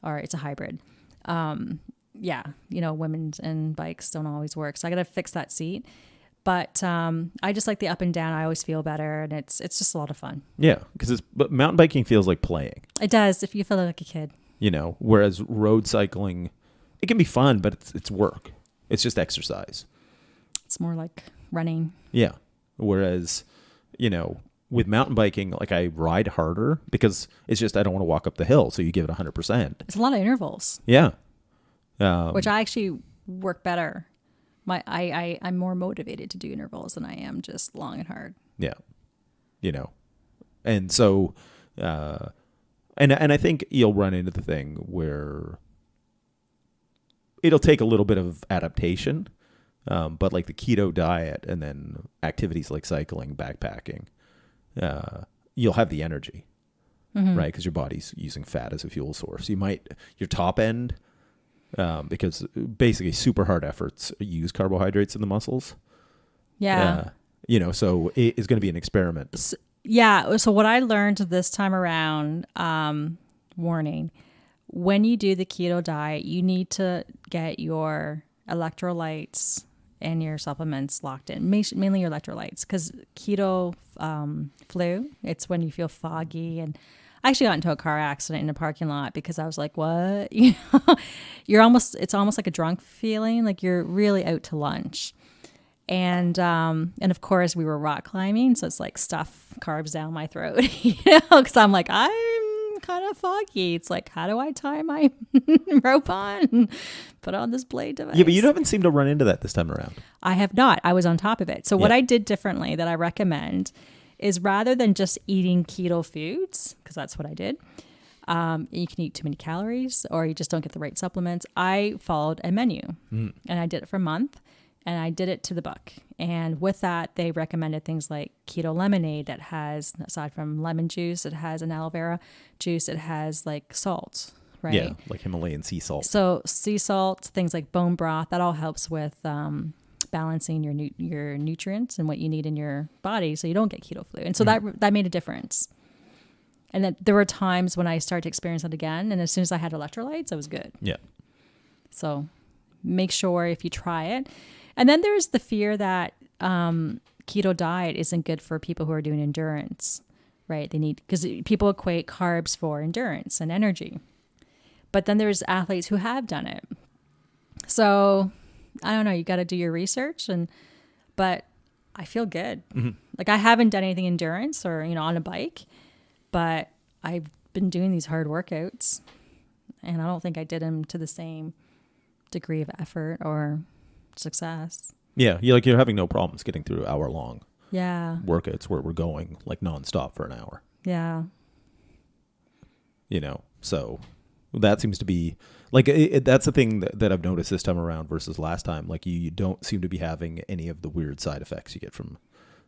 or it's a hybrid. Women's and bikes don't always work. So I got to fix that seat. But I just like the up and down. I always feel better, and it's just a lot of fun. Yeah, but mountain biking feels like playing. It does, if you feel like a kid. Whereas road cycling, it can be fun, but it's work. It's just exercise. It's more like running. Yeah. Whereas, with mountain biking, like I ride harder because it's just I don't want to walk up the hill. So you give it 100%. It's a lot of intervals. Yeah. Which I actually work better. I'm more motivated to do intervals than I am just long and hard. Yeah. And so, and I think you'll run into the thing where it'll take a little bit of adaptation, but like the keto diet and then activities like cycling, backpacking, you'll have the energy, right? Because your body's using fat as a fuel source. Your top end, because basically super hard efforts use carbohydrates in the muscles. Yeah. So it is going to be an experiment. So what I learned this time around, warning, when you do the keto diet, you need to get your electrolytes and your supplements locked in, mainly your electrolytes, because keto flu, it's when you feel foggy. And I actually got into a car accident in a parking lot because I was like, what? It's almost like a drunk feeling, like you're really out to lunch. And of course we were rock climbing, so it's like stuff carbs down my throat, because I'm like, I'm kind of foggy. It's like, how do I tie my rope on and put on this blade device? Yeah, but you haven't seemed to run into that this time around. I have not. I was on top of it. So what I did differently that I recommend is, rather than just eating keto foods, because that's what I did, you can eat too many calories or you just don't get the right supplements. I followed a menu and I did it for a month. And I did it to the book. And with that, they recommended things like keto lemonade that has, aside from lemon juice, it has an aloe vera juice. It has like salt, right? Yeah, like Himalayan sea salt. So sea salt, things like bone broth, that all helps with balancing your nutrients and what you need in your body so you don't get keto flu. And so that made a difference. And then there were times when I started to experience that again. And as soon as I had electrolytes, I was good. Yeah. So make sure if you try it. And then there's the fear that keto diet isn't good for people who are doing endurance, right? Because people equate carbs for endurance and energy. But then there's athletes who have done it. So I don't know, you got to do your research, but I feel good. Like I haven't done anything endurance or, on a bike, but I've been doing these hard workouts and I don't think I did them to the same degree of effort or success. Yeah, you're having no problems getting through hour-long workouts where we're going like nonstop for an hour. Yeah. So that seems to be like that's the thing that I've noticed this time around versus last time. Like you don't seem to be having any of the weird side effects you get from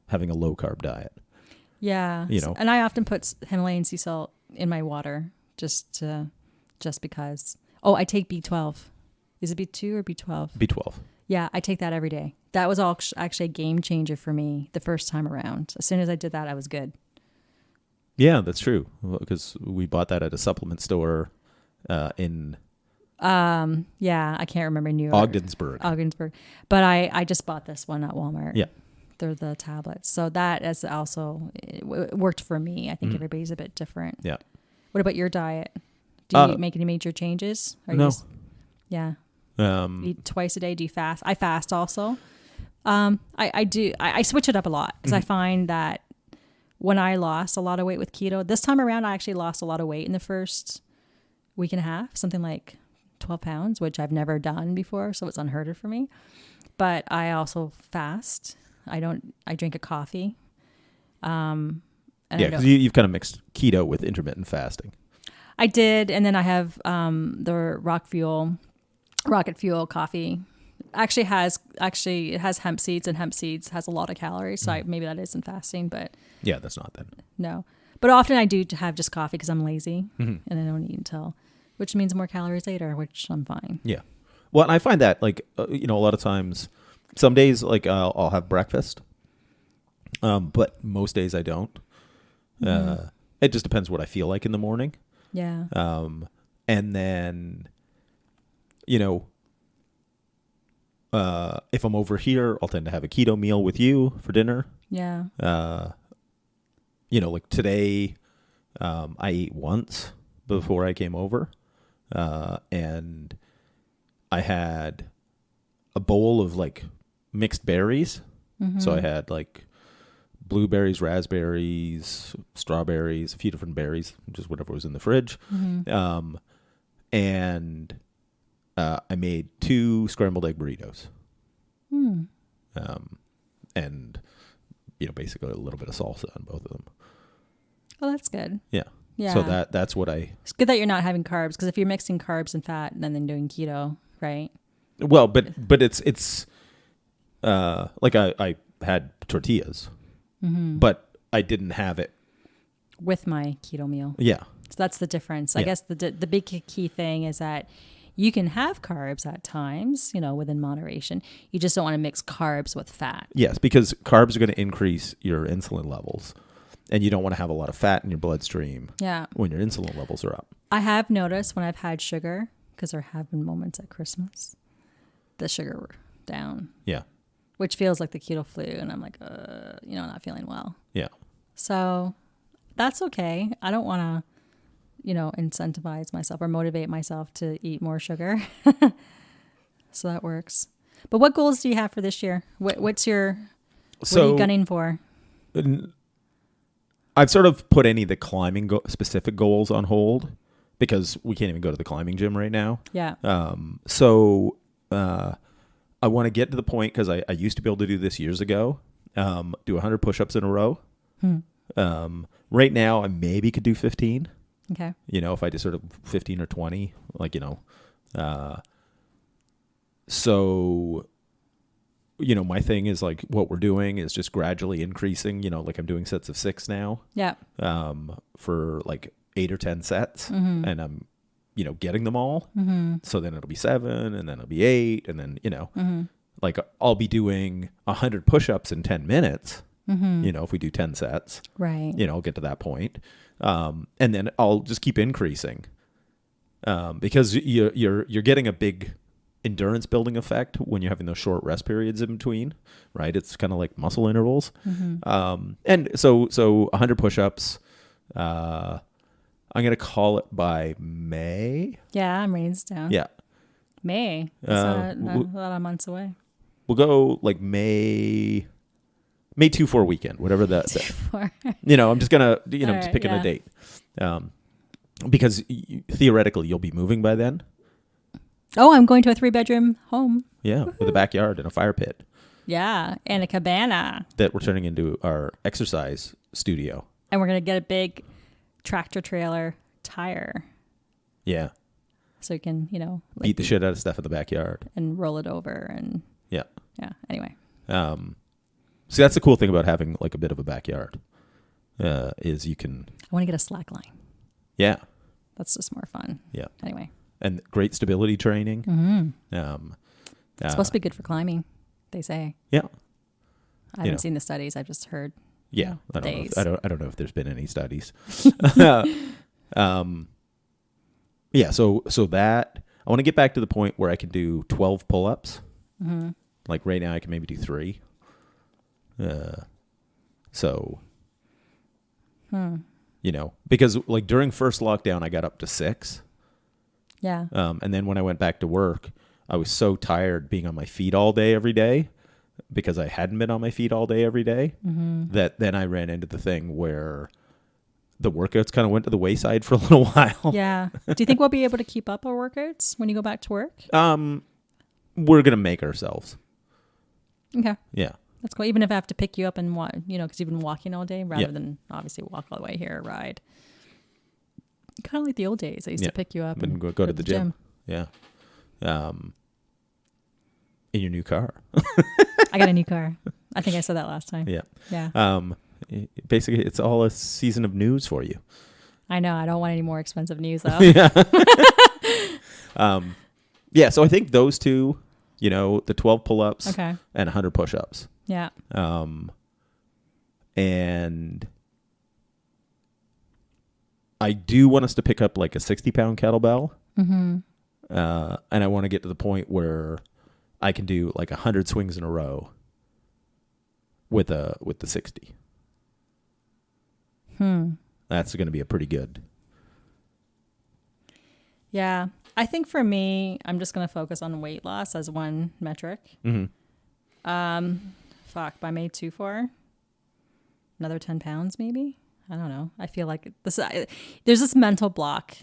having a low-carb diet. Yeah. And I often put Himalayan sea salt in my water just because. Oh, I take B12. Is it B2 or B12? B12. Yeah, I take that every day. That was actually a game changer for me the first time around. As soon as I did that, I was good. Yeah, that's true. Because we bought that at a supplement store in... I can't remember New York. Ogdensburg. But I just bought this one at Walmart. Yeah. They're the tablets. So that is also... It worked for me. I think everybody's a bit different. Yeah. What about your diet? Do you make any major changes? No. Yeah. Eat twice a day. Do you fast? I fast also. I do. I switch it up a lot because I find that when I lost a lot of weight with keto, this time around, I actually lost a lot of weight in the first week and a half, something like 12 pounds, which I've never done before. So it's unheard of for me. But I also fast. I drink a coffee. Because you've kind of mixed keto with intermittent fasting. I did. And then I have the Rocket Fuel coffee. It has hemp seeds, and hemp seeds has a lot of calories. So maybe that isn't fasting, but yeah, that's not then. No, but often I do have just coffee because I'm lazy and I don't eat until, which means more calories later, which I'm fine. Yeah. Well, and I find that like a lot of times, some days like I'll have breakfast, but most days I don't. It just depends what I feel like in the morning. Yeah. And then, if I'm over here, I'll tend to have a keto meal with you for dinner. Yeah. Like today, I ate once before I came over, and I had a bowl of like mixed berries. So I had like blueberries, raspberries, strawberries, a few different berries, just whatever was in the fridge. And I made 2 scrambled egg burritos. And basically a little bit of salsa on both of them. Oh, that's good. Yeah. Yeah. So that's what It's good that you're not having carbs, because if you're mixing carbs and fat and then doing keto, right? Well, but it's like I had tortillas, but I didn't have it With my keto meal. Yeah. So that's the difference. Yeah. I guess the big key thing is that you can have carbs at times, within moderation. You just don't want to mix carbs with fat. Yes, because carbs are going to increase your insulin levels, and you don't want to have a lot of fat in your bloodstream. Yeah. When your insulin levels are up. I have noticed when I've had sugar, because there have been moments at Christmas, the sugar down. Yeah. Which feels like the keto flu, and I'm like, not feeling well. Yeah. So that's okay. I don't want to, incentivize myself or motivate myself to eat more sugar. So that works. But what goals do you have for this year? What are you gunning for? I've sort of put any of the climbing specific goals on hold because we can't even go to the climbing gym right now. Yeah. So I want to get to the point, because I used to be able to do this years ago, do 100 push-ups in a row. Right now, I maybe could do 15. Okay. If I did sort of 15 or 20, so, my thing is like what we're doing is just gradually increasing, like I'm doing sets of 6 now. Yeah. For like 8 or 10 sets, and I'm, getting them all. So then it'll be 7, and then it'll be 8, and then, like I'll be doing 100 push-ups in 10 minutes. If we do 10 sets, right. I'll get to that point. And then I'll just keep increasing, because you're getting a big endurance building effect when you're having those short rest periods in between, right? It's kind of like muscle intervals. And so 100 push-ups, I'm going to call it by May. Yeah, I'm writing this down. Yeah. May. That's not a lot of months away. We'll go like May 2-4 weekend, whatever that. I'm just gonna, just picking a date, because theoretically you'll be moving by then. Oh, I'm going to a 3-bedroom home. Yeah, with a backyard and a fire pit. Yeah, and a cabana That we're turning into our exercise studio. And we're gonna get a big tractor trailer tire. Yeah. So you can, beat the shit out of stuff in the backyard and roll it over and. Yeah. Yeah. Anyway. See, that's the cool thing about having like a bit of a backyard, is you can. I want to get a slack line. Yeah. That's just more fun. Yeah. Anyway. And great stability training. It's supposed to be good for climbing, they say. Yeah. I haven't seen the studies. I've just heard. Yeah. I don't know if there's been any studies. Yeah. So that I want to get back to the point where I can do 12 pull-ups. Like right now I can maybe do 3. Because like during first lockdown, I got up to 6. Yeah. And then when I went back to work, I was so tired being on my feet all day, every day, because I hadn't been on my feet all day, every day, that then I ran into the thing where the workouts kind of went to the wayside for a little while. Yeah. Do you think we'll be able to keep up our workouts when you go back to work? We're going to make ourselves. Okay. Yeah. That's cool. Even if I have to pick you up and walk, because you've been walking all day rather than obviously walk all the way here or ride. Kind of like the old days. I used to pick you up and go to the gym. Yeah. In your new car. I got a new car. I think I said that last time. Yeah. Yeah. Basically, it's all a season of news for you. I know. I don't want any more expensive news though. Yeah. Yeah, so I think those two, the 12 pull-ups Okay. and 100 push-ups. Yeah. And I do want us to pick up like a 60-pound kettlebell. Mm-hmm. And I want to get to the point where I can do like 100 swings in a row with the 60. That's going to be a pretty good. Yeah. I think for me, I'm just going to focus on weight loss as one metric. Mm-hmm. By May 2-4, another 10 pounds maybe. I don't know. I feel like there's this mental block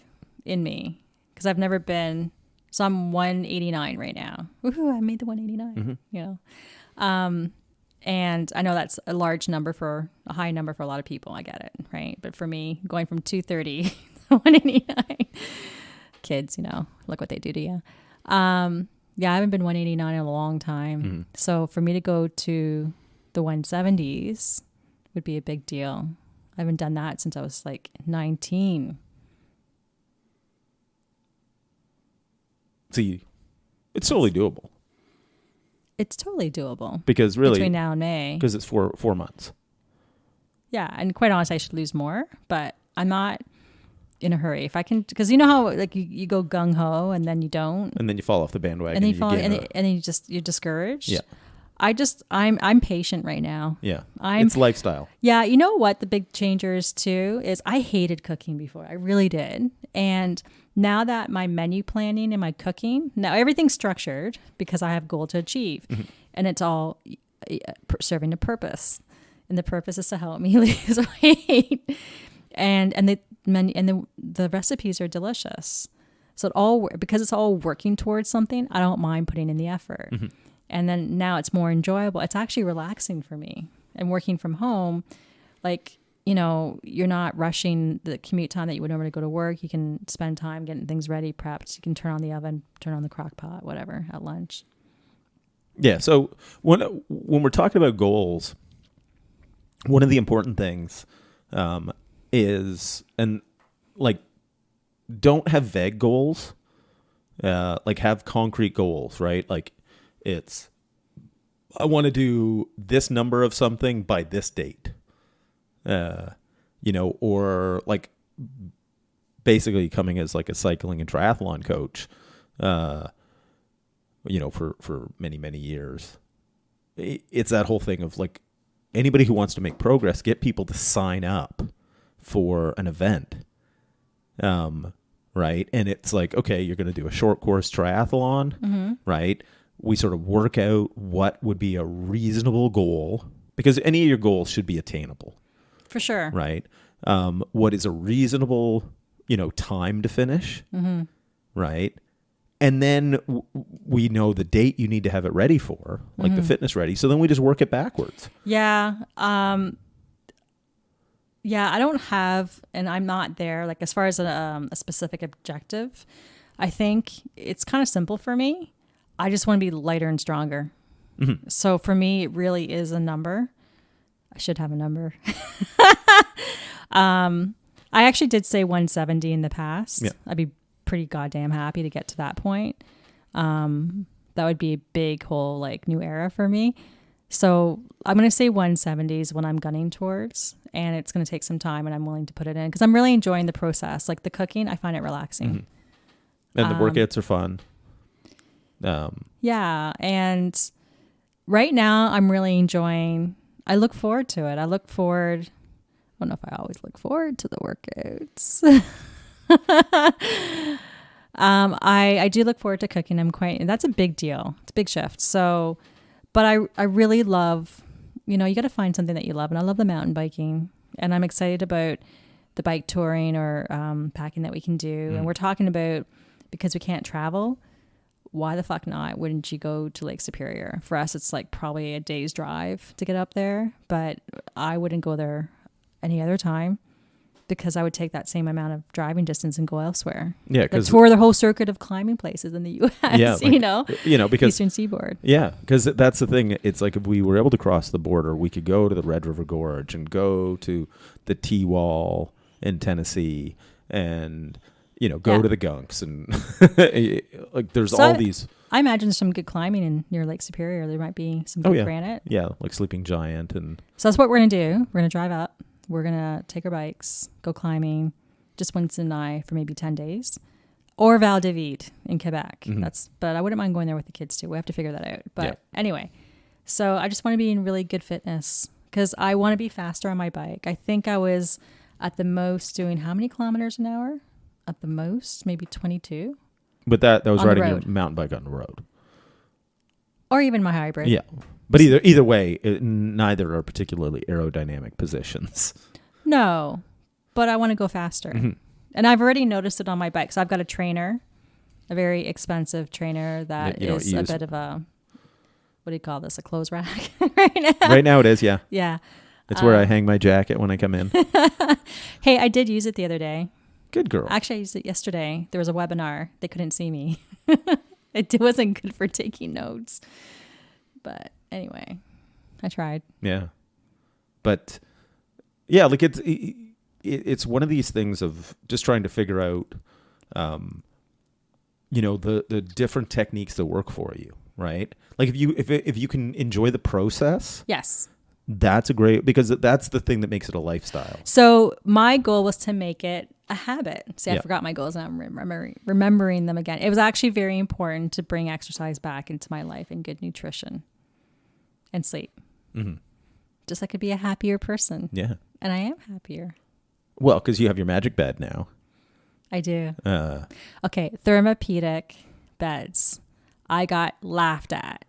in me because I've never been. So I'm 189 right now. Woohoo! I made the 189. Mm-hmm. And I know that's a high number for a lot of people. I get it, right? But for me, going from 230 to 189, kids, look what they do to you. Yeah, I haven't been 189 in a long time. Mm-hmm. So for me to go to the 170s would be a big deal. I haven't done that since I was like 19. See, it's totally doable. It's totally doable. Because really, between now and May. Because it's 4 months. Yeah, and quite honestly, I should lose more, but I'm not in a hurry. If I can, because you know how like you go gung ho and then you don't, and then you fall off the bandwagon, and then you fall, and then you're discouraged. Yeah, I'm patient right now. Yeah, it's lifestyle. Yeah, you know what the big changers too is I hated cooking before. I really did, and now that my menu planning and my cooking, now everything's structured because I have a goal to achieve, and it's all serving a purpose, and the purpose is to help me lose weight, and the menu and the recipes are delicious. So because it's all working towards something, I don't mind putting in the effort. Mm-hmm. And then now it's more enjoyable. It's actually relaxing for me. And working from home, like, you're not rushing the commute time that you would normally go to work. You can spend time getting things ready, prepped. You can turn on the oven, turn on the crock pot, whatever, at lunch. Yeah. So when we're talking about goals, one of the important things is, and like, don't have vague goals. Like, have concrete goals, right? Like, I want to do this number of something by this date, or like basically coming as like a cycling and triathlon coach, for many, many years. It's that whole thing of like anybody who wants to make progress, get people to sign up for an event. Right. And it's like, okay, you're going to do a short course triathlon, right? We sort of work out what would be a reasonable goal, because any of your goals should be attainable. For sure. Right. What is a reasonable, time to finish, right? And then we know the date you need to have it ready for, like the fitness ready. So then we just work it backwards. Yeah. Yeah, I don't have, and I'm not there, like as far as a specific objective. I think it's kind of simple for me. I just want to be lighter and stronger. Mm-hmm. So for me, it really is a number. I should have a number. I actually did say 170 in the past. Yeah. I'd be pretty goddamn happy to get to that point. That would be a big whole like new era for me. So I'm going to say 170 is what I'm gunning towards, and it's going to take some time, and I'm willing to put it in because I'm really enjoying the process. Like the cooking, I find it relaxing. And the workouts are fun. Yeah. And right now I'm really enjoying, I look forward to it. I don't know if I always look forward to the workouts. I do look forward to cooking. That's a big deal. It's a big shift. So, but I really love, you got to find something that you love. And I love the mountain biking, and I'm excited about the bike touring or packing that we can do. And we're talking about, because we can't travel, why the fuck not? Wouldn't you go to Lake Superior? For us, it's like probably a day's drive to get up there, but I wouldn't go there any other time because I would take that same amount of driving distance and go elsewhere. Yeah, because tour the whole circuit of climbing places in the U.S. Yeah, because Eastern Seaboard. Yeah, because that's the thing. It's like if we were able to cross the border, we could go to the Red River Gorge and go to the T-Wall in Tennessee, and go Yeah. to the gunks and like there's So all these. I imagine some good climbing in near Lake Superior. There might be some good granite. Yeah, like Sleeping Giant and So that's what we're going to do. We're going to drive up. We're going to take our bikes, go climbing, just Winston and I for maybe 10 days. Or Val de Vide in Quebec. But I wouldn't mind going there with the kids too. We have to figure that out. But anyway, so I just want to be in really good fitness because I want to be faster on my bike. I think I was at the most doing how many kilometers an hour? At the most, maybe 22. But that was On the riding your road. mountain bike on the road. Or even my hybrid. Yeah. But either way, neither are particularly aerodynamic positions. No, but I want to go faster. And I've already noticed it on my bike. So I've got a trainer, a very expensive trainer that is a bit of a, what do you call this? A clothes rack right now. Right now it is, yeah. Yeah. It's where I hang my jacket when I come in. Hey, I did use it the other day. Good girl. Actually, I used it yesterday. There was a webinar. They couldn't see me. It wasn't good for taking notes. But anyway, I tried. Yeah. But yeah, like it's one of these things of just trying to figure out, the different techniques that work for you, right? Like if you can enjoy the process, Yes. that's a great, because that's the thing that makes it a lifestyle. So my goal was to make it a habit. See, I Yeah. forgot my goals and I'm remembering them again. It was actually very important to bring exercise back into my life and good nutrition and sleep. Just so I could be a happier person. Yeah. And I am happier. Well, because you have your magic bed now. I do. Okay, thermopedic beds. I got laughed at.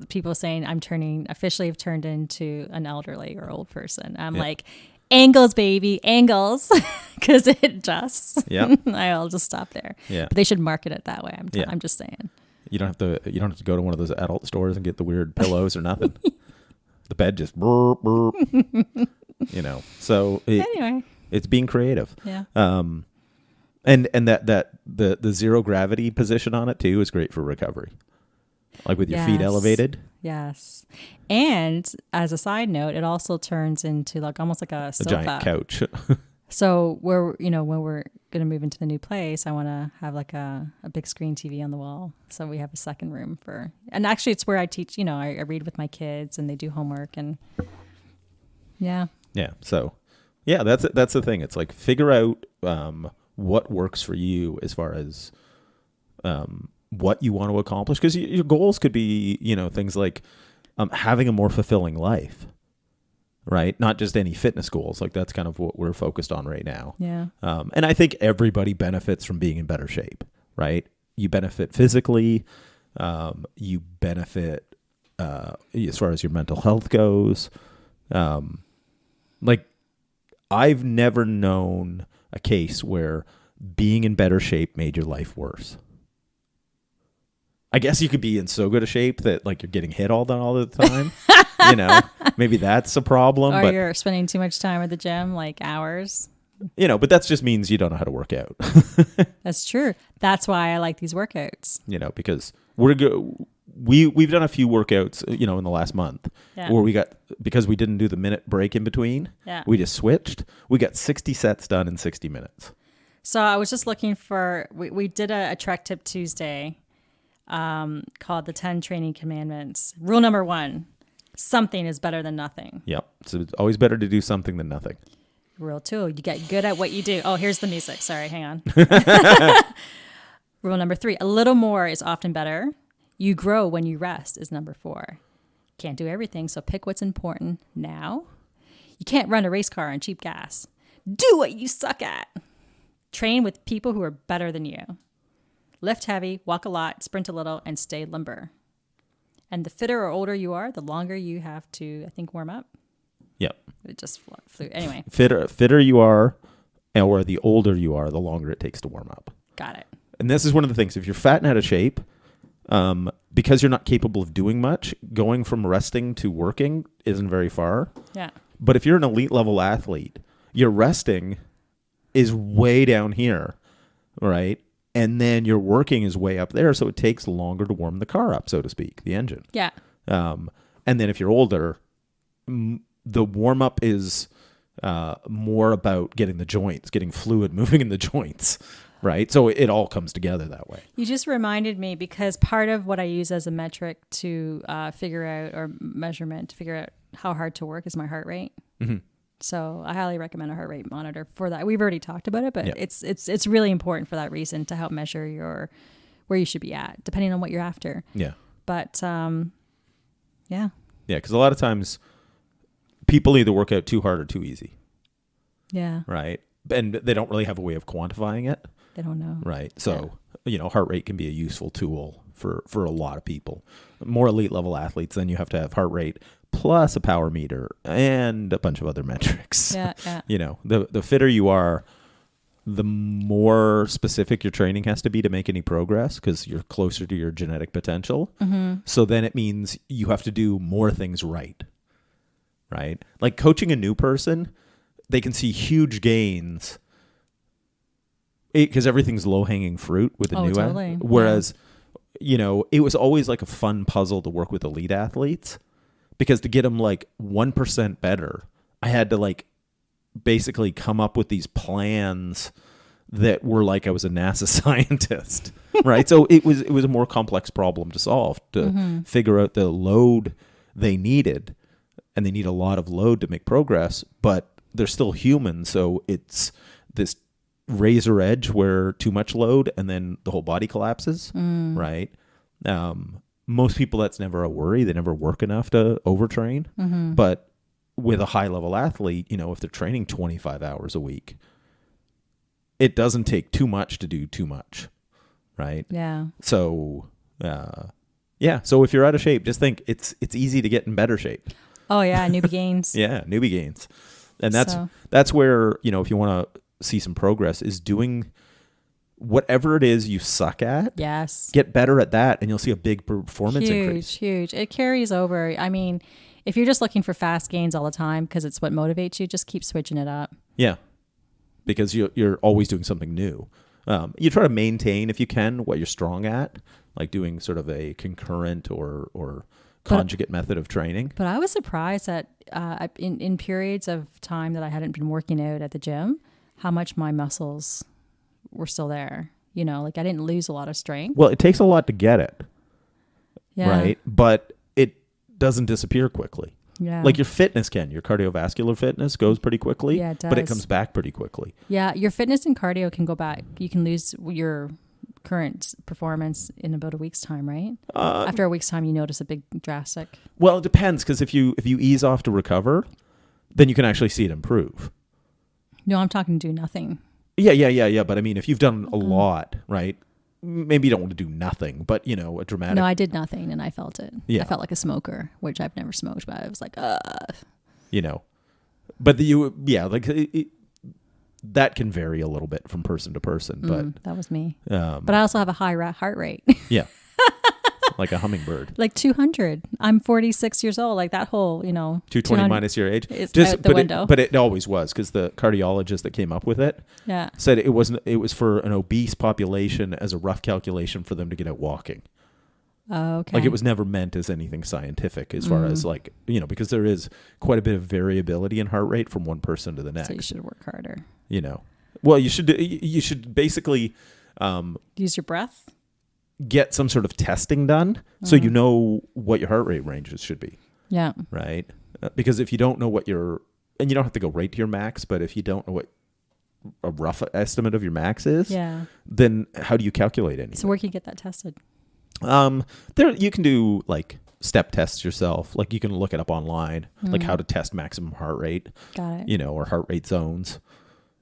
People saying I'm officially have turned into an elderly or old person. I'm like, angles, baby, angles, because it adjusts. Yeah. I'll just stop there. Yeah. But they should market it that way. Yeah. I'm just saying. You don't have to go to one of those adult stores and get the weird pillows or nothing. The bed just burp, burp. So Anyway. it's being creative. Yeah. And that the zero gravity position on it too is great for recovery. Like with your feet elevated. Yes. And as a side note, it also turns into like almost like a sofa. giant couch. So when we're going to move into the new place, I want to have like a big screen TV on the wall. So we have a second room and actually it's where I teach, I read with my kids and they do homework and yeah. Yeah. So yeah, that's the thing. It's like figure out what works for you as far as what you want to accomplish. Because your goals could be, things like having a more fulfilling life. Right? Not just any fitness goals. Like that's kind of what we're focused on right now. Yeah. And I think everybody benefits from being in better shape, right? You benefit physically. You benefit as far as your mental health goes. Like I've never known a case where being in better shape made your life worse. I guess you could be in so good a shape that like you're getting hit all the time. Maybe that's a problem. Or but you're spending too much time at the gym, like hours. but that just means you don't know how to work out. That's true. That's why I like these workouts. Because we've done a few workouts, in the last month where because we didn't do the minute break in between. Yeah. We just switched. We got 60 sets done in 60 minutes. So I was just looking we did a Trek Tip Tuesday called the 10 Training Commandments. Rule number 1, something is better than nothing. Yep. So it's always better to do something than nothing. Rule 2, you get good at what you do. Oh, here's the music. Sorry, hang on. Rule number 3, a little more is often better. You grow when you rest is number 4. Can't do everything, so pick what's important now. You can't run a race car on cheap gas. Do what you suck at. Train with people who are better than you. Lift heavy, walk a lot, sprint a little, and stay limber. And the fitter or older you are, the longer you have to, I think, warm up. Yep. It just flew. Anyway. Fitter you are, or the older you are, the longer it takes to warm up. Got it. And this is one of the things. If you're fat and out of shape, because you're not capable of doing much, going from resting to working isn't very far. Yeah. But if you're an elite level athlete, your resting is way down here, right? And then your working is way up there, so it takes longer to warm the car up, so to speak, the engine. Yeah. And then if you're older, the warm up is more about getting the joints, getting fluid moving in the joints. right? So it all comes together that way. You just reminded me, because part of what I use as a metric to figure out, or measurement to figure out how hard to work, is my heart rate. Mm-hmm. So I highly recommend a heart rate monitor for that. We've already talked about it, but Yeah. it's really important for that reason, to help measure where you should be at, depending on what you're after. Yeah. But yeah. Yeah, because a lot of times people either work out too hard or too easy, Yeah. right? And they don't really have a way of quantifying it, They don't know. right? So, heart rate can be a useful tool for a lot of people. More elite level athletes, then you have to have heart rate plus a power meter and a bunch of other metrics. Yeah. Yeah. The fitter you are, the more specific your training has to be to make any progress, because you're closer to your genetic potential. Mm-hmm. So then it means you have to do more things right? Like coaching a new person, they can see huge gains because everything's low-hanging fruit with a new totally. Whereas, it was always like a fun puzzle to work with elite athletes, because to get them like 1% better, I had to like basically come up with these plans that were like I was a NASA scientist, right? So it was a more complex problem to solve, to figure out the load they needed, and they need a lot of load to make progress, but they're still human. So it's this razor edge where too much load and then the whole body collapses, right? Most people, that's never a worry. They never work enough to overtrain. Mm-hmm. But with a high level athlete, if they're training 25 hours a week, it doesn't take too much to do too much, right? Yeah. So, So if you're out of shape, just think it's easy to get in better shape. Oh yeah, newbie gains. Yeah, newbie gains. And that's where, if you want to see some progress, is doing whatever it is you suck at. Yes. Get better at that, and you'll see a big performance increase. Huge. It carries over. I mean, if you're just looking for fast gains all the time because it's what motivates you, just keep switching it up. Yeah. Because you're always doing something new. You try to maintain, if you can, what you're strong at, like doing sort of a concurrent or conjugate method of training. But I was surprised that in periods of time that I hadn't been working out at the gym, how much my muscles were still there. Like I didn't lose a lot of strength. Well, it takes a lot to get it, Yeah. right? But it doesn't disappear quickly. Yeah. Like your fitness can. Your cardiovascular fitness goes pretty quickly, Yeah, it does. but it comes back pretty quickly. Yeah, your fitness and cardio can go back. You can lose your current performance in about a week's time, right? After a week's time, you notice a big drastic. Well, it depends, because if you ease off to recover, then you can actually see it improve. No, I'm talking do nothing. Yeah. But I mean, if you've done a lot, right? Maybe you don't want to do nothing, but a dramatic. No, I did nothing and I felt it. Yeah. I felt like a smoker, which I've never smoked, but I was like, But that can vary a little bit from person to person. But that was me. But I also have a high heart rate. Yeah. Like a hummingbird. Like 200. I'm 46 years old. Like that whole, 220 minus your age. It's out the window. But it always was, because the cardiologist that came up with it said it was for an obese population as a rough calculation for them to get out walking. Oh, okay. Like it was never meant as anything scientific, as far as like, because there is quite a bit of variability in heart rate from one person to the next. So you should work harder. Well, you should basically use your breath. Get some sort of testing done so you know what your heart rate ranges should be. Yeah. Right? Because if you don't know and you don't have to go right to your max, but if you don't know what a rough estimate of your max is, then how do you calculate anything? So where can you get that tested? There you can do like step tests yourself. Like you can look it up online, like how to test maximum heart rate. Got it. Or heart rate zones.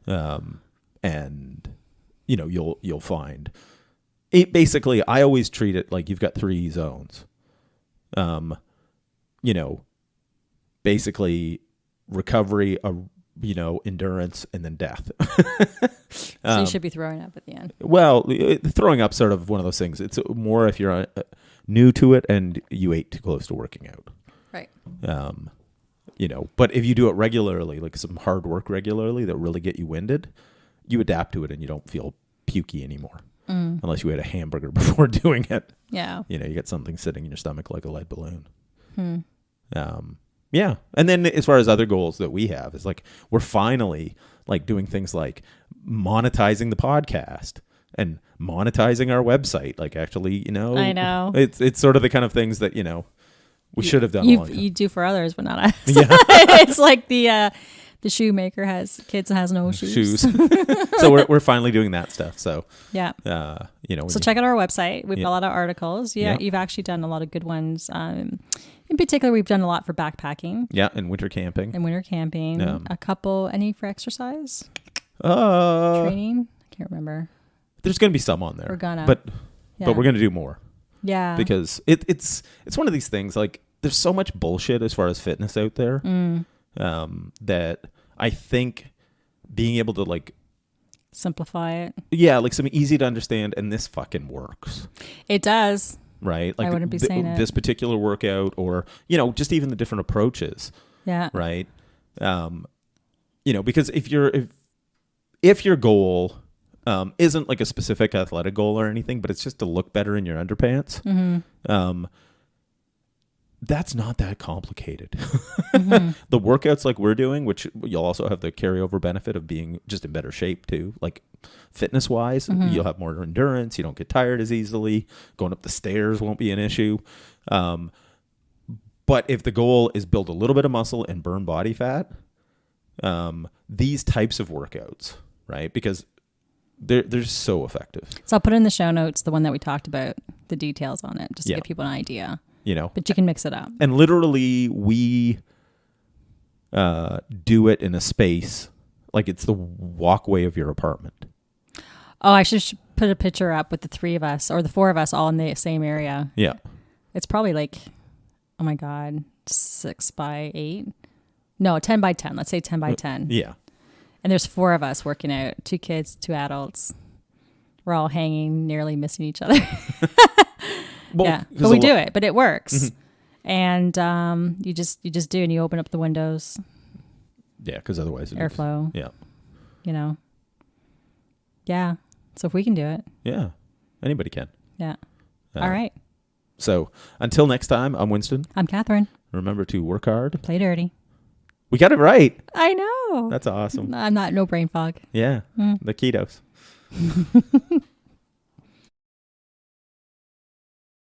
And you'll find it. Basically, I always treat it like you've got 3 zones. Basically recovery, endurance, and then death. So you should be throwing up at the end. Well, throwing up sort of one of those things. It's more if you're new to it and you ate too close to working out. Right. But if you do it regularly, like some hard work regularly that really get you winded, you adapt to it and you don't feel pukey anymore. Unless you ate a hamburger before doing it. Yeah. You get something sitting in your stomach like a lead balloon. Yeah. And then as far as other goals that we have is like, we're finally like doing things like monetizing the podcast. and monetizing our website. Like actually, I know. It's sort of the kind of things that, we should have done a long time. You do for others, but not us. Yeah. It's like the shoemaker has no shoes. So we're finally doing that stuff. So yeah. So check out our website. We've got a lot of articles. Yeah. You've actually done a lot of good ones. In particular, we've done a lot for backpacking. Yeah, and winter camping. A couple, any for exercise? Training? I can't remember. There's going to be some on there. But we're going to do more. Yeah. Because it's one of these things, like, there's so much bullshit as far as fitness out there that I think being able to, like, simplify it. Yeah, like something easy to understand, and this fucking works. It does. Right? Like I wouldn't be saying it. This particular workout, or, just even the different approaches. Yeah. Right? Because if your goal isn't like a specific athletic goal or anything, but it's just to look better in your underpants, that's not that complicated. The workouts like we're doing, which you'll also have the carryover benefit of being just in better shape too, like fitness wise, you'll have more endurance. You don't get tired as easily. Going up the stairs won't be an issue. But if the goal is build a little bit of muscle and burn body fat, these types of workouts, right? Because they're so effective. So I'll put in the show notes the one that we talked about, the details on it, just to give people an idea. But you can mix it up. And literally, we do it in a space like it's the walkway of your apartment. Oh, I should put a picture up with the 3 of us or the 4 of us all in the same area. Yeah. It's probably like, oh my God, 6 by 8. No, 10 by 10. Let's say 10 by 10. Yeah. And there's 4 of us working out, 2 kids, 2 adults. We're all hanging, nearly missing each other. Well, yeah, but we do it, but it works. And you just do, and you open up the windows. Yeah, because otherwise airflow. Yeah. Yeah. So if we can do it. Yeah. Anybody can. Yeah. All right. So until next time, I'm Winston. I'm Catherine. Remember to work hard. Play dirty. We got it right. I know. That's awesome. I'm not, no brain fog. Yeah. The ketos.